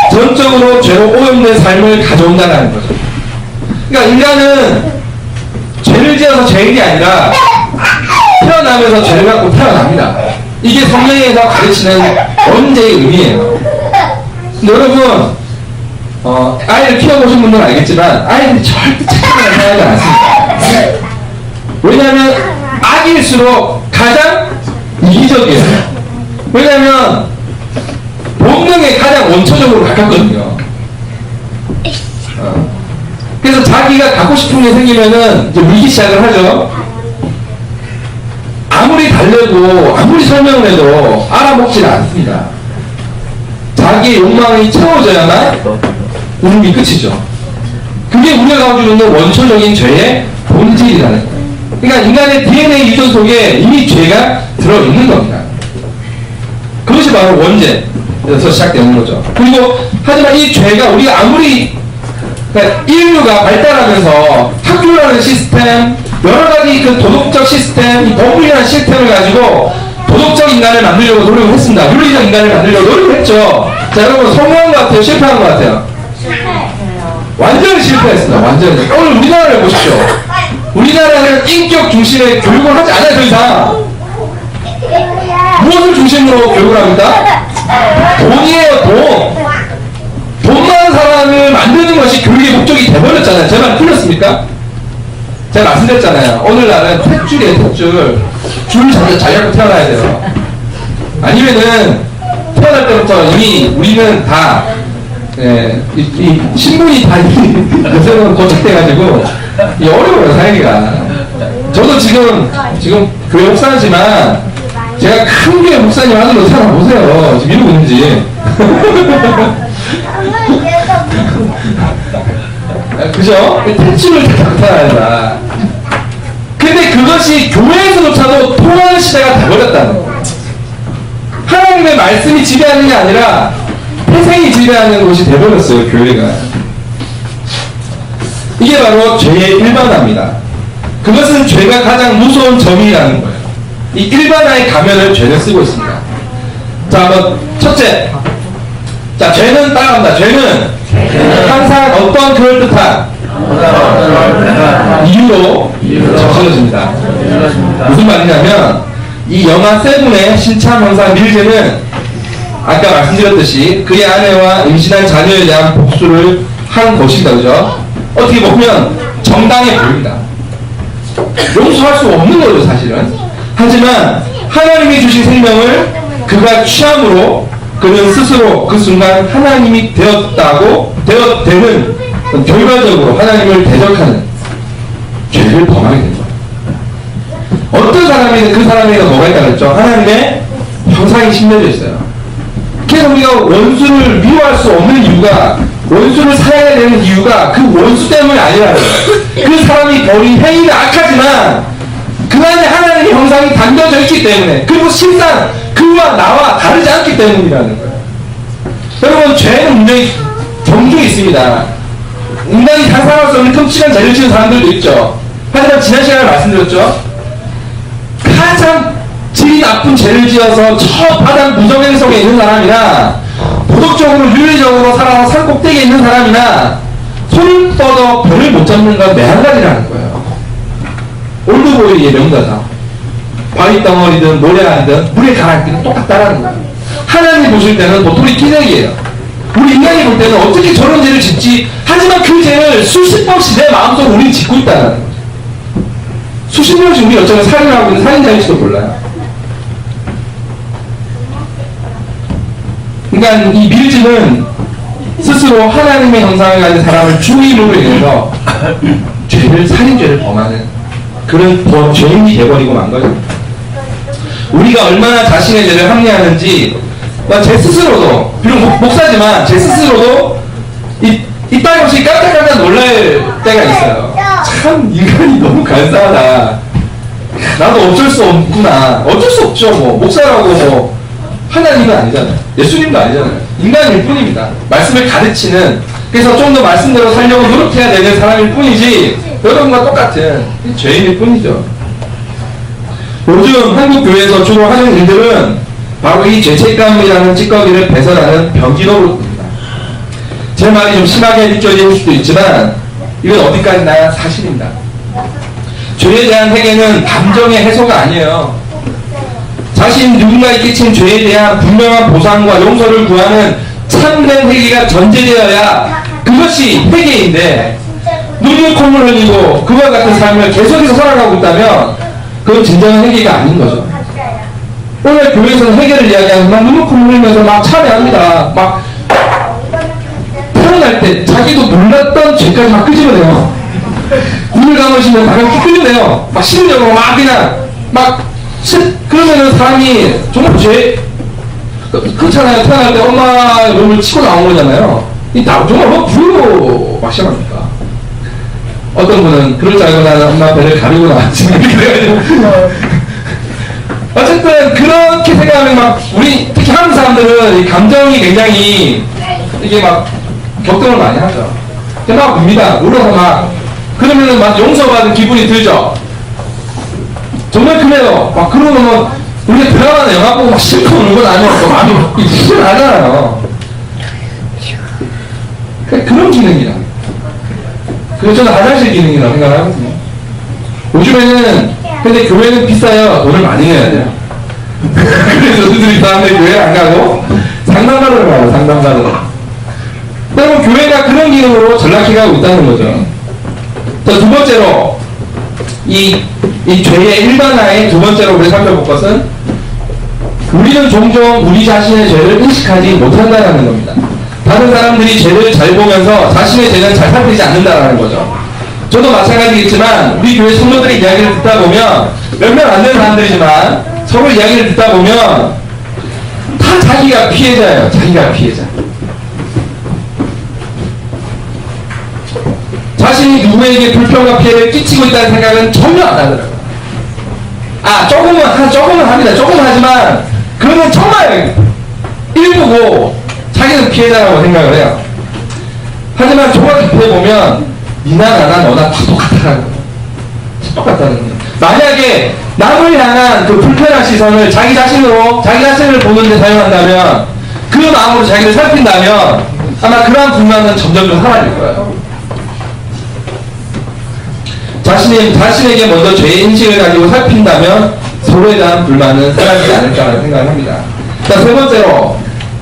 전적으로 죄로 오염된 삶을 가져온다는 거죠. 그러니까 인간은 죄를 지어서 죄인이 아니라 태어나면서 죄를 갖고 태어납니다. 이게 성경에서 가르치는 원죄의 의미예요. 근데 여러분 아이를 키워보신 분들은 알겠지만 아이들이 절대 착하게 생각하지 않습니다. 왜냐하면 악일수록 가장 이기적이에요. 왜냐하면 본능에 가장 원초적으로 가깝거든요. 그래서 자기가 갖고 싶은 게 생기면은 이제 울기 시작을 하죠. 아무리 달래고 아무리 설명을 해도 알아먹지는 않습니다. 자기의 욕망이 채워져야만 울음이 끝이죠. 그게 우리가 가지고 있는 원초적인 죄의 본질이라는 거예요. 그러니까 인간의 DNA 유전 속에 이미 죄가 들어있는 겁니다. 그것이 바로 원죄에서 시작되는 거죠. 그리고 하지만 이 죄가 우리가 아무리 그러니까 인류가 발달하면서 학교라는 시스템, 여러 가지 그 도덕적 시스템, 이 법률이라는 시스템을 가지고 도덕적 인간을 만들려고 노력을 했습니다. 윤리적 인간을 만들려고 노력을 했죠. 자, 여러분 성공한 것 같아요? 실패한 것 같아요? 완전히 실패했습니다. 완전히. 오늘 우리나라를 보십시오. 우리나라는 인격 중심의 교육을 하지 않아요, 더 이상. 무엇을 중심으로 교육을 합니까? 돈이에요, 돈. 돈 많은 사람을 만드는 것이 교육의 목적이 돼버렸잖아요. 제 말 틀렸습니까? 제가 말씀드렸잖아요. 오늘날은 탯줄이에요, 탯줄. 줄 잘 잡고 태어나야 돼요. 아니면은 태어날 때부터 이미 우리는 다 이 신분이 다 요새는 고착돼가지고 어려워요, 살기가. 저도 지금 교회 목사지만 제가 큰 교회 목사님 하늘로 살아보세요. 지금 이러고 있는지. 그죠? 택지를 나타나야 된다. 근데 그것이 교회에서조차도 통하는 시대가 돼버렸다는 거예요. 하나님의 말씀이 지배하는 게 아니라 태생이 지배하는 곳이 돼버렸어요, 교회가. 이게 바로 죄의 일반화입니다. 그것은 죄가 가장 무서운 점이라는 거예요. 이 일반화의 가면을 죄는 쓰고 있습니다. 자, 한번 첫째. 자, 죄는 따라갑니다. 죄는 항상 어떤 그럴듯한 이유로 저질러집니다. 무슨 말이냐면 이 영화 세븐의 신참 형사 밀제는 아까 말씀드렸듯이 그의 아내와 임신한 자녀에 대한 복수를 한 것이다. 그죠? 어떻게 보면 정당해 보입니다. 용서할 수 없는 거죠, 사실은. 하지만 하나님이 주신 생명을 그가 취함으로 그는 스스로 그 순간 하나님이 되는 결과적으로 하나님을 대적하는 죄를 범하게 된 거예요. 어떤 사람이든 그 사람에게 뭐가 있다고 했죠? 하나님의 형상이 심겨져 있어요. 그래서 우리가 원수를 미워할 수 없는 이유가, 원수를 사랑해야 되는 이유가 그 원수 때문이 아니라는 거예요. 그 사람이 벌인 행위는 악하지만 그 안에 하나님의 형상이 담겨져 있기 때문에, 그리고 실상 그와 나와 다르지 않기 때문이라는 거예요. 여러분, 죄는 분명히 경중이 있습니다. 인간이 상상할 수 없는 끔찍한 죄를 지은 사람들도 있죠. 하지만 지난 시간에 말씀드렸죠. 가장 질이 나쁜 죄를 지어서 저 바닥 무정행성에 있는 사람이나 도덕적으로 윤리적으로 살아서 산 꼭대기에 있는 사람이나 손을 뻗어 별을 못 잡는 건 매한가지라는 거예요. 올드보이의 명대사. 바위덩어리든 모래알이든 물에 가라앉기는 똑같다라는 거예요. 하나님 보실 때는 도토리 끼내기예요. 우리 인간이 볼 때는 어떻게 저런 죄를 짓지? 하지만 그 죄를 수십 번씩 내 마음속으로 우리는 짓고 있다는 거죠. 수십 번씩 우리 어쩌면 살인하고 있는 살인자일지도 몰라요. 그러니까 이 밀즈는 스스로 하나님의 형상을 가진 사람을 죽임으로 인해서 죄를, 살인죄를 범하는 그런 죄인이 돼버리고 만 거죠. 우리가 얼마나 자신의 죄를 합리하는지, 제 스스로도, 비록 목사지만 제 스스로도 이따위 없이 깜짝깜짝 놀랄 때가 있어요. 참 인간이 너무 간사하다. 나도 어쩔 수 없구나. 어쩔 수 없죠. 뭐 목사라고 뭐 하나님은 아니잖아요. 예수님도 아니잖아요. 인간일 뿐입니다. 말씀을 가르치는, 그래서 좀 더 말씀대로 살려고 노력해야 되는 사람일 뿐이지 여러분과 똑같은 죄인일 뿐이죠. 요즘 한국 교회에서 주로 하는 일들은 바로 이 죄책감이라는 찌꺼기를 배설하는 변기도입니다. 제 말이 좀 심하게 느껴질 수도 있지만 이건 어디까지나 사실입니다. 죄에 대한 회개는 감정의 해소가 아니에요. 자신 누군가에 끼친 죄에 대한 분명한 보상과 용서를 구하는 참된 회개가 전제되어야 그것이 회개인데, 눈물 콧물 흘리고 그와 같은 삶을 계속해서 살아가고 있다면 그건 진정한 회개가 아닌 거죠. 오늘 교회에서는 회개를 이야기하면 막 눈물 콧물 흘리면서 막 참여합니다. 막 태어날 때 자기도 몰랐던 죄까지 막 끄집어내요. 눈을 감으시면 막 이렇게 끄집어내요. 막 심리적으로 막 그냥 막 그러면은 사람이 정말 그렇잖아요. 태어날 때 엄마의 몸을 치고 나온 거잖아요. 정말 뭐 부유로 막 시작합니까? 어떤 분은 그럴 줄 알고 나는 엄마 배를 가리고 나왔지. 어쨌든 그렇게 생각하면 막 우리 특히 한국 사람들은 이 감정이 굉장히 이게 막 격동을 많이 하죠. 막 웁니다. 울어서 막 그러면은 막 용서받은 기분이 들죠. 정말 그래요. 막 그러면 우리가 드라마나 영화 보고 막 실컷 울고 나면 마음이 후련하잖아요. 그런 기능이라. 그래서 저는 화장실 기능이라고 생각하거든요. 요즘에는 근데 교회는 비싸요. 돈을 많이 내야 돼요. 그래서 저들이 사람들이 교회 안 가고 상담받으러 가요. 상담받으러. 그러면 교회가 그런 기능으로 전락해가고 있다는 거죠. 자, 두 번째로 이 죄의 일반화의 두 번째로 우리 살펴볼 것은 우리는 종종 우리 자신의 죄를 인식하지 못한다는 겁니다. 다른 사람들이 죄를 잘 보면서 자신의 죄는 잘 살피지 않는다는 거죠. 저도 마찬가지겠지만 우리 교회 성도들의 이야기를 듣다 보면 몇몇 안 되는 사람들이지만 서로 이야기를 듣다 보면 다 자기가 피해자예요. 자기가 피해자. 자신이 누구에게 불평과 피해를 끼치고 있다는 생각은 전혀 안 하더라고요. 조금은 합니다. 조금은 하지만 그거는 정말 일부고 자기는 피해자라고 생각을 해요. 하지만 조금 깊이 보면 니나 나나 너나 다 똑같다는 거예요. 똑같다는 거예요. 만약에 남을 향한 그 불편한 시선을 자기 자신을 보는데 사용한다면, 그 마음으로 자기를 살핀다면 아마 그러한 불만은 점점 사라질 거예요. 자신에게 먼저 죄인식을 가지고 살핀다면 서로에 대한 불만은 사라지지 않을까라는 생각을 합니다. 자, 세 번째로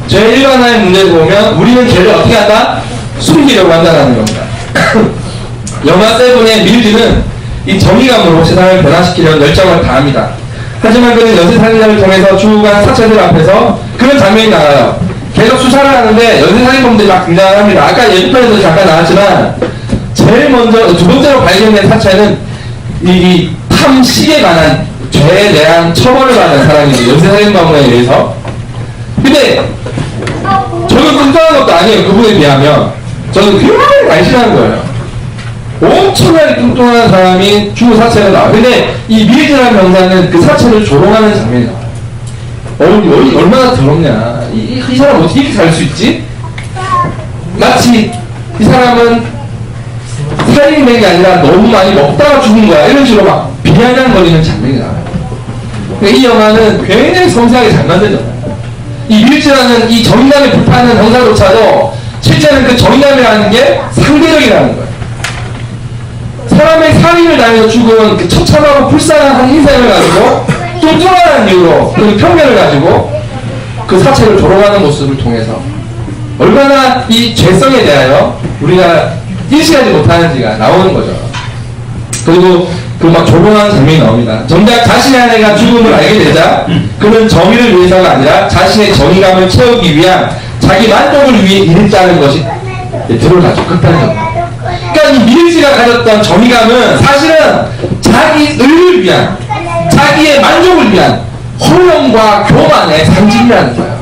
죄 일반화의 문제를 보면 우리는 죄를 어떻게 한다? 숨기려고 한다는 겁니다. 영화 세븐의 밀즈는 이 정의감으로 세상을 변화시키려는 열정을 다합니다. 하지만 그는 연쇄살인자를 통해서 죽어간 사체들 앞에서 그런 장면이 나와요. 계속 수사를 하는데 연쇄살인범들이 막 등장합니다. 아까 예고편에도 잠깐 나왔지만 제일 먼저 두 번째로 발견된 사체는 이 탐식에 관한 죄에 대한 처벌을 받는 사람이죠. 연쇄살인범에 의해서. 근데 저는 뚱뚱한 것도 아니에요. 그분에 비하면. 저는 굉장히 날씬한 거예요. 엄청나게 뚱뚱한 사람이 죽은 사체가 나와요. 근데 이 밀즈라는 병사는 그 사체를 조롱하는 장면이 나와요. 얼마나 더럽냐. 이 사람 어떻게 이렇게 살 수 있지? 마치 이 사람은 살인된 게 아니라 너무 많이 먹다가 죽은 거야. 이런 식으로 막 비아냥거리는 장면이 나와요. 이 영화는 굉장히 섬세하게 잘 만든 영화예요. 이 밀즈라는 이 정의감에 불타는 형사조차도 실제는 그 정의감이라는 게 상대적이라는 거예요. 사람의 살인을 당해서 죽은 그 처참하고 불쌍한 한 인생을 가지고 뚱뚱한 이유로 그 편견을 가지고 그 사체를 조롱하는 모습을 통해서 얼마나 이 죄성에 대하여 우리가 인식하지 못하는지가 나오는 거죠. 그리고 그 막 조롱하는 장면이 나옵니다. 정작 자신의 아내가 죽음을 알게 되자 그는 정의를 위해서가 아니라 자신의 정의감을 채우기 위한 자기 만족을 위해 일했다는 것이 드러나죠. 극단적으로. 그러니까 이 밀즈가 가졌던 정의감은 사실은 자기 의를 위한, 자기의 만족을 위한 허영과 교만의 상징이라는 거예요.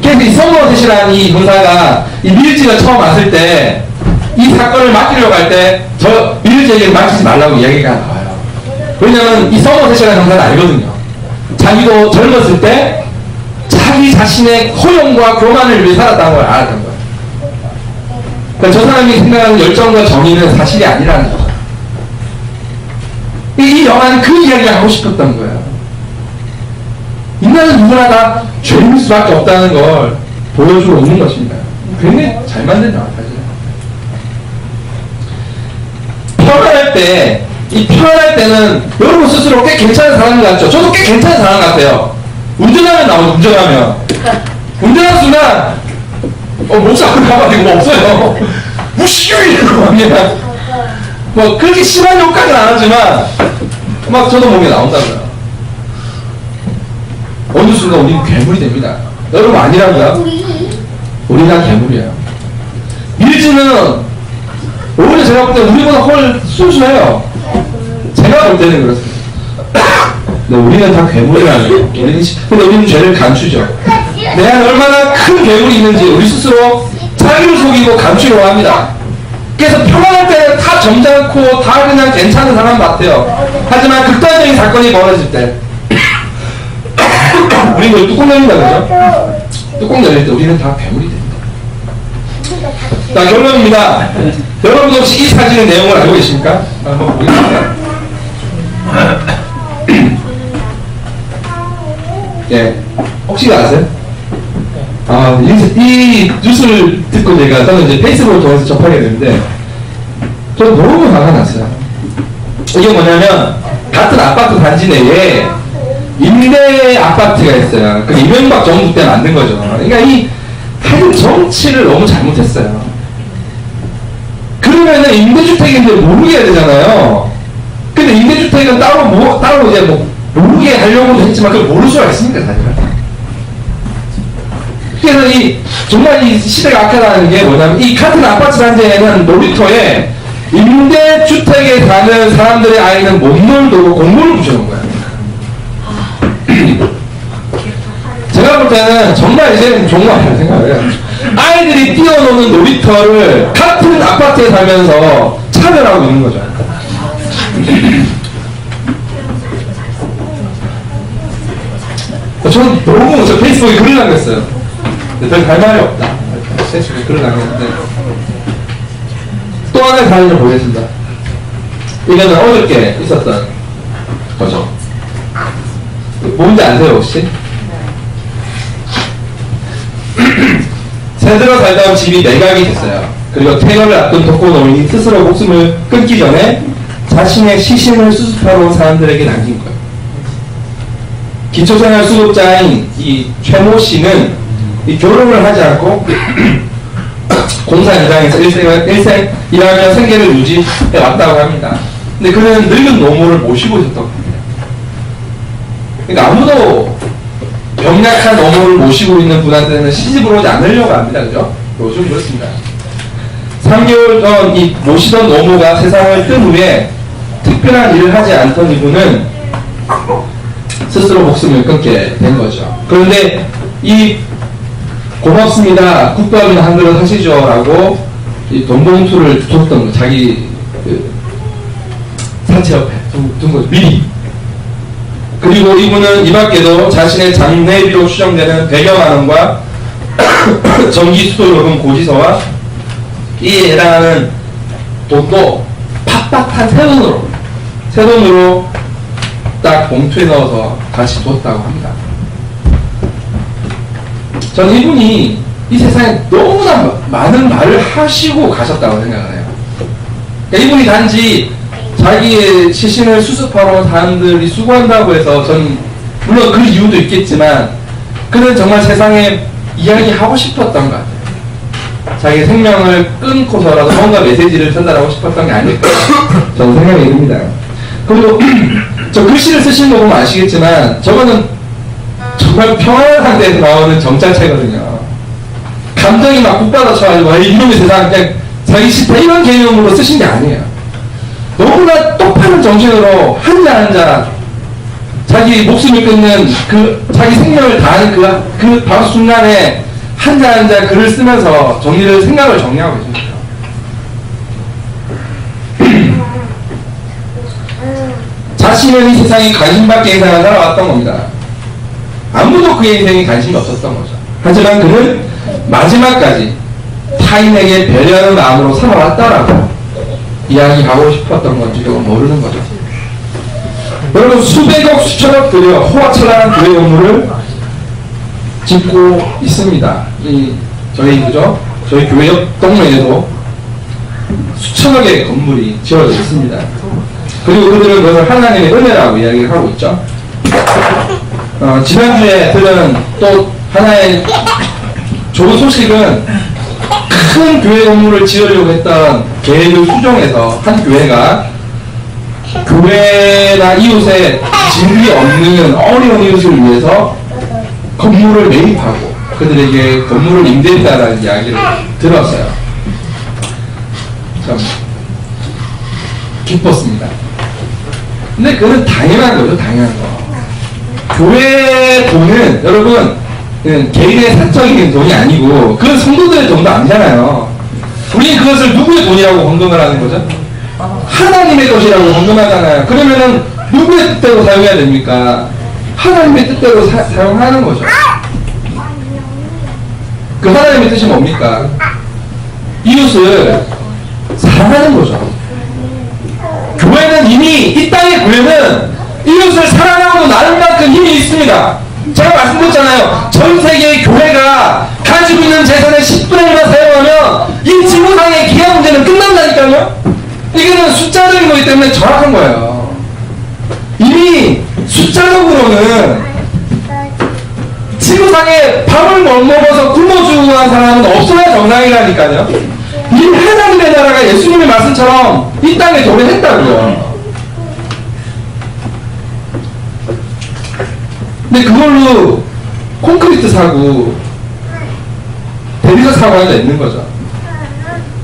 그래서 이 서머셋이라는 이 군사가 이 밀즈가 처음 왔을 때 이 사건을 맡기려고 할 때 저 밀즈에게 맡기지 말라고 이야기가 나와요. 왜냐면 이 서머셋이라는 군사는 알거든요. 자기도 젊었을 때 자기 자신의 허영과 교만을 위해 살았다는 걸 알았던 거예요. 그러니까 저 사람이 생각하는 열정과 정의는 사실이 아니라는 거죠. 이 영화는 그 이야기를 하고 싶었던 거예요. 인간은 누구나 다 죄인일 수밖에 없다는 걸 보여주고 있는 것입니다. 굉장히 잘 만든 영화, 사실. 편안할 때는 여러분 스스로 꽤 괜찮은 사람 같죠? 저도 꽤 괜찮은 사람 같아요. 운전하면 나오죠, 운전하는 순간 목사고 가만히 뭐 없어요. 무시유 이러고 그냥 뭐 그렇게 심한 욕까지는 안 하지만 막 저도 몸에 나온다고요. 어느 순간 우리는 괴물이 됩니다. 여러분 아니라고요? 우리가 괴물이에요. 밀즈는 오히려 제가 볼 때 우리보다 훨 순수해요. 제가 볼 때는 그렇습니다. 근데 우리는 다 괴물이라는 거예요. 근데 우리는 죄를 감추죠. 내 안에 얼마나 큰 괴물이 있는지 우리 스스로 자기를 속이고 감추려고 합니다. 그래서 평안할 때는 다 점잖고 다 그냥 괜찮은 사람 같아요. 하지만 극단적인 사건이 벌어질 때 우리 이거 뚜껑 열린다 그죠? 뚜껑 열릴 때 우리는 다 괴물이 됩니다. 자, 결론입니다. 여러분도 혹시 이 사진의 내용을 알고 계십니까? 한번 보겠습니다. 예, 혹시 아세요? 이 뉴스를 듣고 저는 이제 페이스북을 통해서 접하게 됐는데, 저는 너무 화가 났어요. 이게 뭐냐면, 같은 아파트 단지 내에 임대 아파트가 있어요. 그 이명박 정부 때 만든 거죠. 그러니까 하여튼 정치를 너무 잘못했어요. 그러면은 임대주택인데 모르게 해야 되잖아요. 근데 임대주택은 따로 이제 모르게 하려고도 했지만 그걸 모를 수가 있습니까, 사실은. 그래서 정말 이 시대가 악화라는 게 뭐냐면, 이 같은 아파트 단지에는 놀이터에 임대주택에 사는 사람들의 아이는 못 놀도록 공문을 붙여놓은 거예요. 제가 볼 때는 정말 이제는 정말 생각을 해요. 아이들이 뛰어노는 놀이터를 같은 아파트에 살면서 차별하고 있는 거죠. 저는 너무 저 페이스북에 글을 남겼어요. 별 할 말이 없다. 페이스북에 글을 남겼는데 또 하나의 사연을 보겠습니다. 이거는 어저께 있었던 거죠. 뭔지 아세요 혹시? 새들어 살다 온 집이 매각이 됐어요. 그리고 퇴거를 앞둔 독거노인이 스스로 목숨을 끊기 전에 자신의 시신을 수습하러 온 사람들에게 남긴 거예요. 기초생활 수급자인 이 최모 씨는 이 결혼을 하지 않고 공사 현장에서 일생 일하며 생계를 유지해 왔다고 합니다. 근데 그는 늙은 노모를 모시고 있었던 겁니다. 그러니까 아무도 병약한 노모를 모시고 있는 분한테는 시집을 오지 않으려고 합니다. 그죠? 요즘 그렇습니다. 3개월 전 이 모시던 노모가 세상을 뜬 후에 특별한 일을 하지 않던 이분은 스스로 목숨을 끊게 된 거죠. 그런데 이 고맙습니다. 국밥이나 한 그릇 하시죠. 라고 이 돈봉투를 줬던 거. 자기 그 사체 옆에 둔 거죠. 미리. 그리고 이분은 이 밖에도 자신의 장례비로 추정되는 100여만 원과 전기수도요금 고지서와 이에 해당하는 돈도 팍팍한 새 돈으로 딱 봉투에 넣어서 같이 뒀다고 합니다. 저는 이분이 이 세상에 너무나 많은 말을 하시고 가셨다고 생각을 해요. 그러니까 이분이 단지 자기의 시신을 수습하러 사람들이 수고한다고 해서 전 물론 그 이유도 있겠지만 그는 정말 세상에 이야기하고 싶었던 것 같아요. 자기 생명을 끊고서라도 뭔가 메시지를 전달하고 싶었던 게 아닐까 저는 생각이 듭니다. 그리고 저 글씨를 쓰시는 거 보면 아시겠지만 저거는 정말 평안한 상태에서 나오는 정찰체거든요. 감정이 막 북받아쳐가지고 이놈의 세상 그냥 자기 싫다 이런 개념으로 쓰신 게 아니에요. 너무나 똑바른 정신으로 한자 자기 목숨을 끊는 그 자기 생명을 다하는 그 바로 순간에 한자 글을 쓰면서 생각을 정리하고 있습니다. 자신은 이 세상에 관심 밖의 인생을 살아왔던 겁니다. 아무도 그의 인생에 관심이 없었던 거죠. 하지만 그는 마지막까지 타인에게 배려하는 마음으로 살아왔다라고 이야기하고 싶었던 건지도 모르는 거죠. 여러분 수백억 수천억 들여 호화철랑한 교회 건물을 짓고 있습니다. 저희 교회 옆 동네에도 수천억의 건물이 지어져 있습니다. 그리고 그들은 그것을 하나님의 은혜라고 이야기를 하고 있죠. 지난주에 들은 또 하나의 좋은 소식은 큰 교회 건물을 지으려고 했던 계획을 수정해서 한 교회가 교회나 이웃에 진리 없는 어려운 이웃을 위해서 건물을 매입하고 그들에게 건물을 임대했다라는 이야기를 들었어요. 참 기뻤습니다. 근데 그건 당연한 거죠. 당연한 거. 교회 돈은 여러분 개인의 사적인 돈이 아니고 그건 성도들의 돈도 아니잖아요. 우리는 그것을 누구의 돈이라고 헌금을 하는 거죠? 하나님의 것이라고 헌금하잖아요. 그러면은 누구의 뜻대로 사용해야 됩니까? 하나님의 뜻대로 사용하는 거죠. 그 하나님의 뜻이 뭡니까? 이웃을 사랑하는 거죠. 교회는 이미 이 땅의 교회는 이웃을 사랑하고 나눌 만큼 힘이 있습니다. 제가 말씀드렸잖아요. 전 세계의 교회가 가지고 있는 재산의 10분의 1만 사용하면 이 지구상의 기아 문제는 끝난다니까요. 이거는 숫자적인 거기 때문에 정확한 거예요. 이미 숫자적으로는 지구상에 밥을 못 먹어서 굶어 죽는 사람은 없어야 정상이라니까요. 이 하나님의 나라가 예수님의 말씀처럼 이 땅에 도래했다고요. 근데 그걸로 콘크리트 사고 대리석 사고 하나 있는 거죠.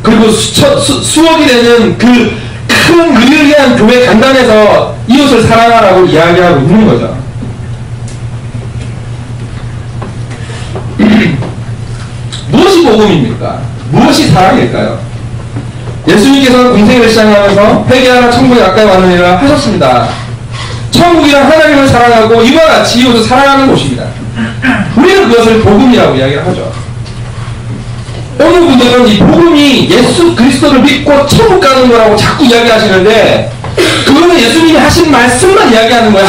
그리고 수억이 되는 그 큰 의리한 교회 간단해서 이웃을 사랑하라고 이야기하고 있는 거죠. 무엇이 복음입니까? 무엇이 사랑일까요? 예수님께서는 공생애를 시작하면서 회개하라 천국에 가까이 왔느니라 하셨습니다. 천국이란 하나님을 사랑하고 이와 같이 이웃을 사랑하는 곳입니다. 우리는 그것을 복음이라고 이야기를 하죠. 어느 분들은 이 복음이 예수 그리스도를 믿고 천국 가는 거라고 자꾸 이야기하시는데 그거는 예수님이 하신 말씀만 이야기하는 거예요.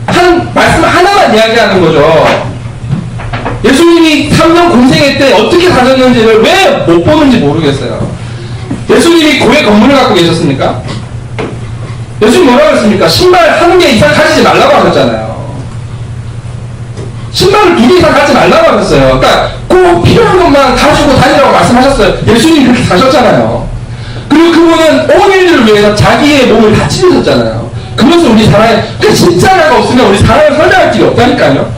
한 말씀 하나만 이야기하는 거죠. 예수님이 3년 공생애 때 어떻게 사셨는지를 왜 못 보는지 모르겠어요. 예수님이 고의 건물을 갖고 계셨습니까? 예수님 뭐라고 했습니까? 신발 1개 이상 가지지 말라고 하셨잖아요. 신발을 2개 이상 가지지 말라고 하셨어요. 그러니까 꼭 필요한 것만 가지고 다니라고 말씀하셨어요. 예수님이 그렇게 사셨잖아요. 그리고 그분은 온 인류를 위해서 자기의 몸을 다 찢으셨잖아요. 그것을 우리 사랑해. 그 십자가가 없으면 우리 사랑을 설명할 길이 없다니까요.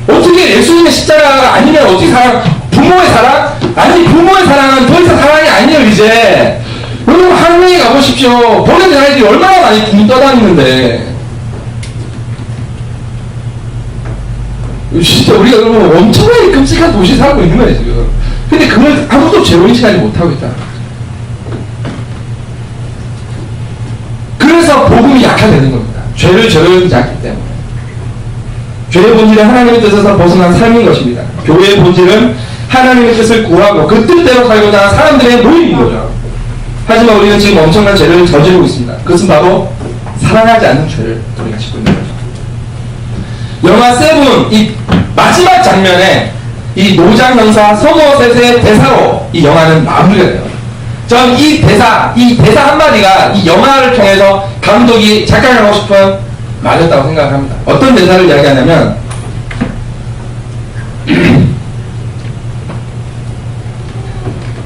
어떻게 예수님의 십자가가 아니면 어떻게 사랑, 부모의 사랑? 아니, 부모의 사랑은 더 이상 사랑이 아니에요, 이제. 여러분, 하늘에 가보십시오. 보내는 아이들이 얼마나 많이 붕 떠다니는데. 진짜 우리가 여러분 엄청나게 끔찍한 도시에 살고 있는 거예요, 지금. 근데 그걸 아무도 재론인식하지 못하고 있다. 그래서 복음이 약화되는 겁니다. 죄를 저려하지 않기 때문에. 죄의 본질은 하나님의 뜻에서 벗어난 삶인 것입니다. 교회의 본질은 하나님의 뜻을 구하고 그 뜻대로 살고자 하는 사람들의 모임인 거죠. 하지만 우리는 지금 엄청난 죄를 저지르고 있습니다. 그것은 바로 사랑하지 않는 죄를 우리가 짓고 있는 거죠. 영화 세븐 이 마지막 장면에 이 노장 형사 서머셋의 대사로 이 영화는 마무리가 돼요. 전 이 대사 한마디가 이 영화를 통해서 감독이 작가가 하고 싶은 말이었다고 생각합니다. 어떤 대사를 이야기하냐면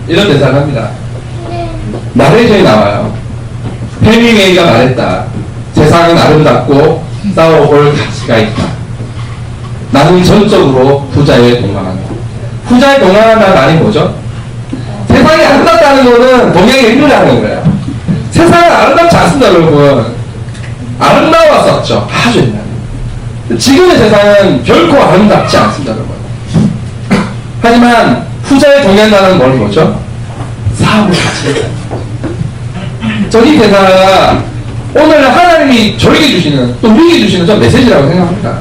이런 대사를 합니다. 나레이션이 나와요. 헤밍웨이가 말했다. 세상은 아름답고 싸워볼 가치가 있다. 나는 전적으로 후자에 동감한다. 후자에 동감한다는 말이 뭐죠? 세상이 아름답다는 거는 동양의 인류라는 거예요. 세상은 아름답지 않습니다, 여러분. 아름다웠었죠. 아주 옛날에. 지금의 세상은 결코 아름답지 않습니다, 여러분. 하지만 후자에 동의한다는 건 뭐죠? 사업을 같이 해요. 저기 대사가 오늘 하나님이 저에게 주시는 또 우리에게 주시는 저 메시지라고 생각합니다.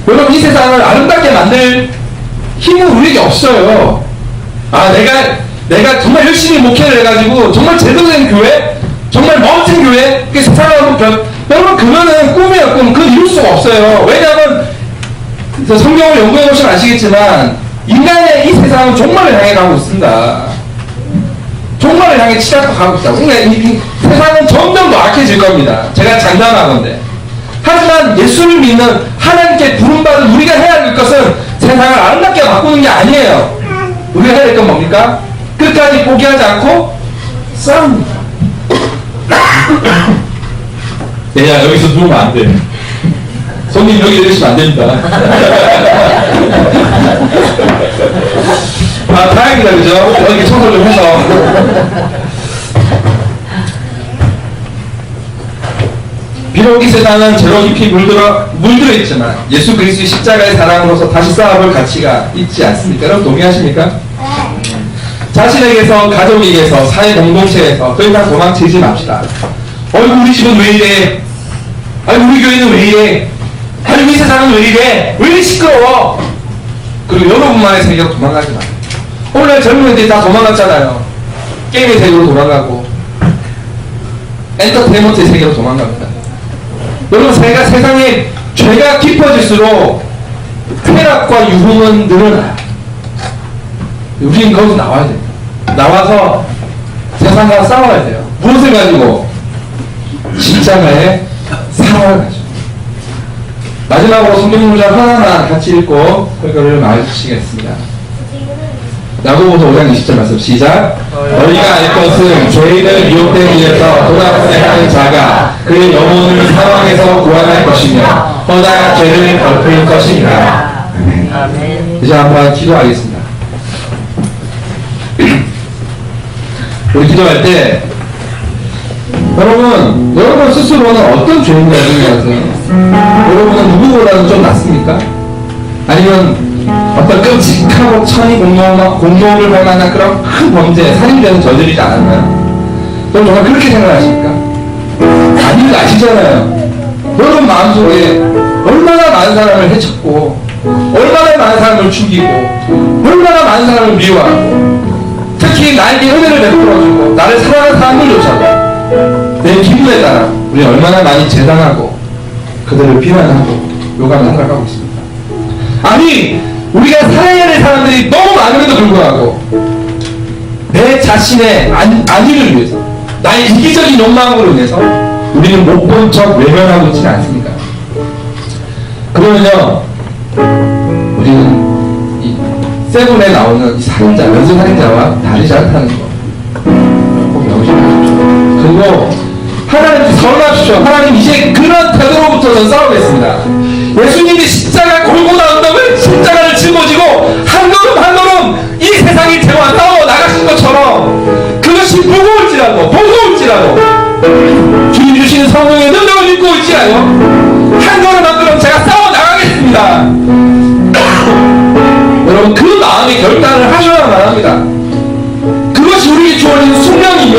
여러분 이 세상을 아름답게 만들 힘은 우리에게 없어요. 아 내가 정말 열심히 목회를 해가지고 정말 제대로 된 교회 정말 멋진 교회 그 세상을 여러분 그거는 꿈이에요. 꿈. 그건 이룰 수가 없어요. 왜냐하면 성경을 연구해 보시면 아시겠지만 인간의 이 세상은 종말을 향해 가고 있습니다. 종말을 향해 치닫고 가고 있다고. 그러니까 이 세상은 점점 더 악해질 겁니다. 제가 장담하건대. 하지만 예수를 믿는 하나님께 부름받은 우리가 해야 할 것은 세상을 아름답게 바꾸는 게 아니에요. 우리가 해야 될 건 뭡니까? 끝까지 포기하지 않고 싸웁니다. 야 여기서 누우면 안 돼. 손님 여기 내리시면 안 됩니다. 아 다행이다 그죠? 여기 청소 좀 해서. 비록 이 세상은 죄로 깊이 물들어 있지만 예수 그리스도의 십자가의 사랑으로서 다시 쌓아볼 가치가 있지 않습니까? 여러분 동의하십니까? 자신에게서, 가족에게서, 사회 공동체에서 더 이상 도망치지 맙시다. 어이구 우리 집은 왜 이래? 아니 우리 교회는 왜 이래? 아니 우리 세상은 왜 이래? 왜 이리 시끄러워? 그리고 여러분만의 세계로 도망가지 마세요. 오늘날 젊은 애들이 다 도망갔잖아요. 게임의 세계로 도망가고 엔터테인먼트의 세계로 도망갑니다. 여러분 세상에 죄가 깊어질수록 쾌락과 유흥은 늘어나요. 우리는 거기서 나와야 돼요. 나와서 세상과 싸워야 돼요. 무엇을 가지고? 십자가의 사랑을 가지고. 마지막으로 성경 문장 하나하나 같이 읽고 설교를 마치겠습니다. 야고보서 5장 20절 말씀 시작. 너희가 알 것은 죄인을 미혹된 일에서 돌아서는 자가 그의 영혼을 사망에서 구원할 것이며 허다한 죄를 덮을 것이니라. 아멘. 이제 한번 기도하겠습니다. 우리 기도할 때 여러분 스스로는 어떤 죄인을 생각하세요? 여러분은 누구보다는 좀 낫습니까? 아니면 어떤 끔찍하고 천이 공모를 할 만한 그런 큰 범죄, 살인죄는 저지르지 않았나요? 그럼 정말 그렇게 생각하십니까? 아닌 거 아시잖아요. 여러분 마음속에 얼마나 많은 사람을 해쳤고, 얼마나 많은 사람을 죽이고, 얼마나 많은 사람을 미워하고, 특히 나에게 은혜를 베풀어주고 나를 사랑하는 사람들조차도 내 기분에 따라 우리 얼마나 많이 재단하고 그들을 비난하고 욕하며 살아가고 있습니다. 아니, 우리가 사랑해야 될 사람들이 너무 많음에도 불구하고 내 자신의 안위를 위해서, 나의 이기적인 욕망으로 인해서 우리는 못 본 척 외면하고 있지는 않습니까? 그러면요, 우리는 이 세븐에 나오는 이 살인자, 연쇄 살인자와 다르지 않다는 거 꼭 명심하십시오. 그리고 하나님 설마십시오. 하나님 이제 그런 태도로부터 전 싸우겠습니다. 예수님이 십자가 골고다 언덕을 십자가를 짊어지고 한 걸음 한 걸음 이 세상이 저와 싸워 나가신 것처럼 그것이 무거울지라도 주님 주시는 성령의 능력을 믿고 있지라요, 한 걸음 한 걸음 제가 싸워 나가겠습니다. 여러분, 그 마음의 결단을 하셔야만 합니다. 그것이 우리에게 주어진 숙명이며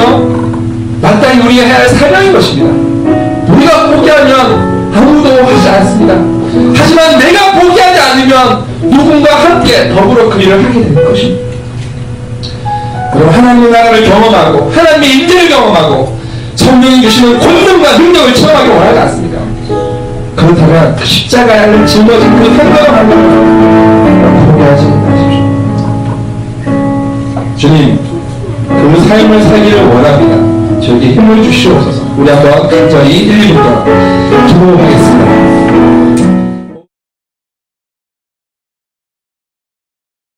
마땅히 우리가 해야 할 사명인 것입니다. 우리가 포기하면 아무도 하지 않습니다. 하지만 내가 포기하지 않으면 누군가 함께 더불어 그 일을 하게 될 것입니다. 여러분, 하나님의 나라를 경험하고 하나님의 임재를 경험하고 성령이 주시는 권능과 능력을 체험하기 원하지 않습니까? 그렇다면 십자가를 짊어진 그 현명한 하나님을 포기하지 마십시오. 주님, 그 삶을 살기를 원합니다. 저에게 힘을 주시옵소서. 우리 한번 간절히 1, 2분 동안 기도하겠습니다.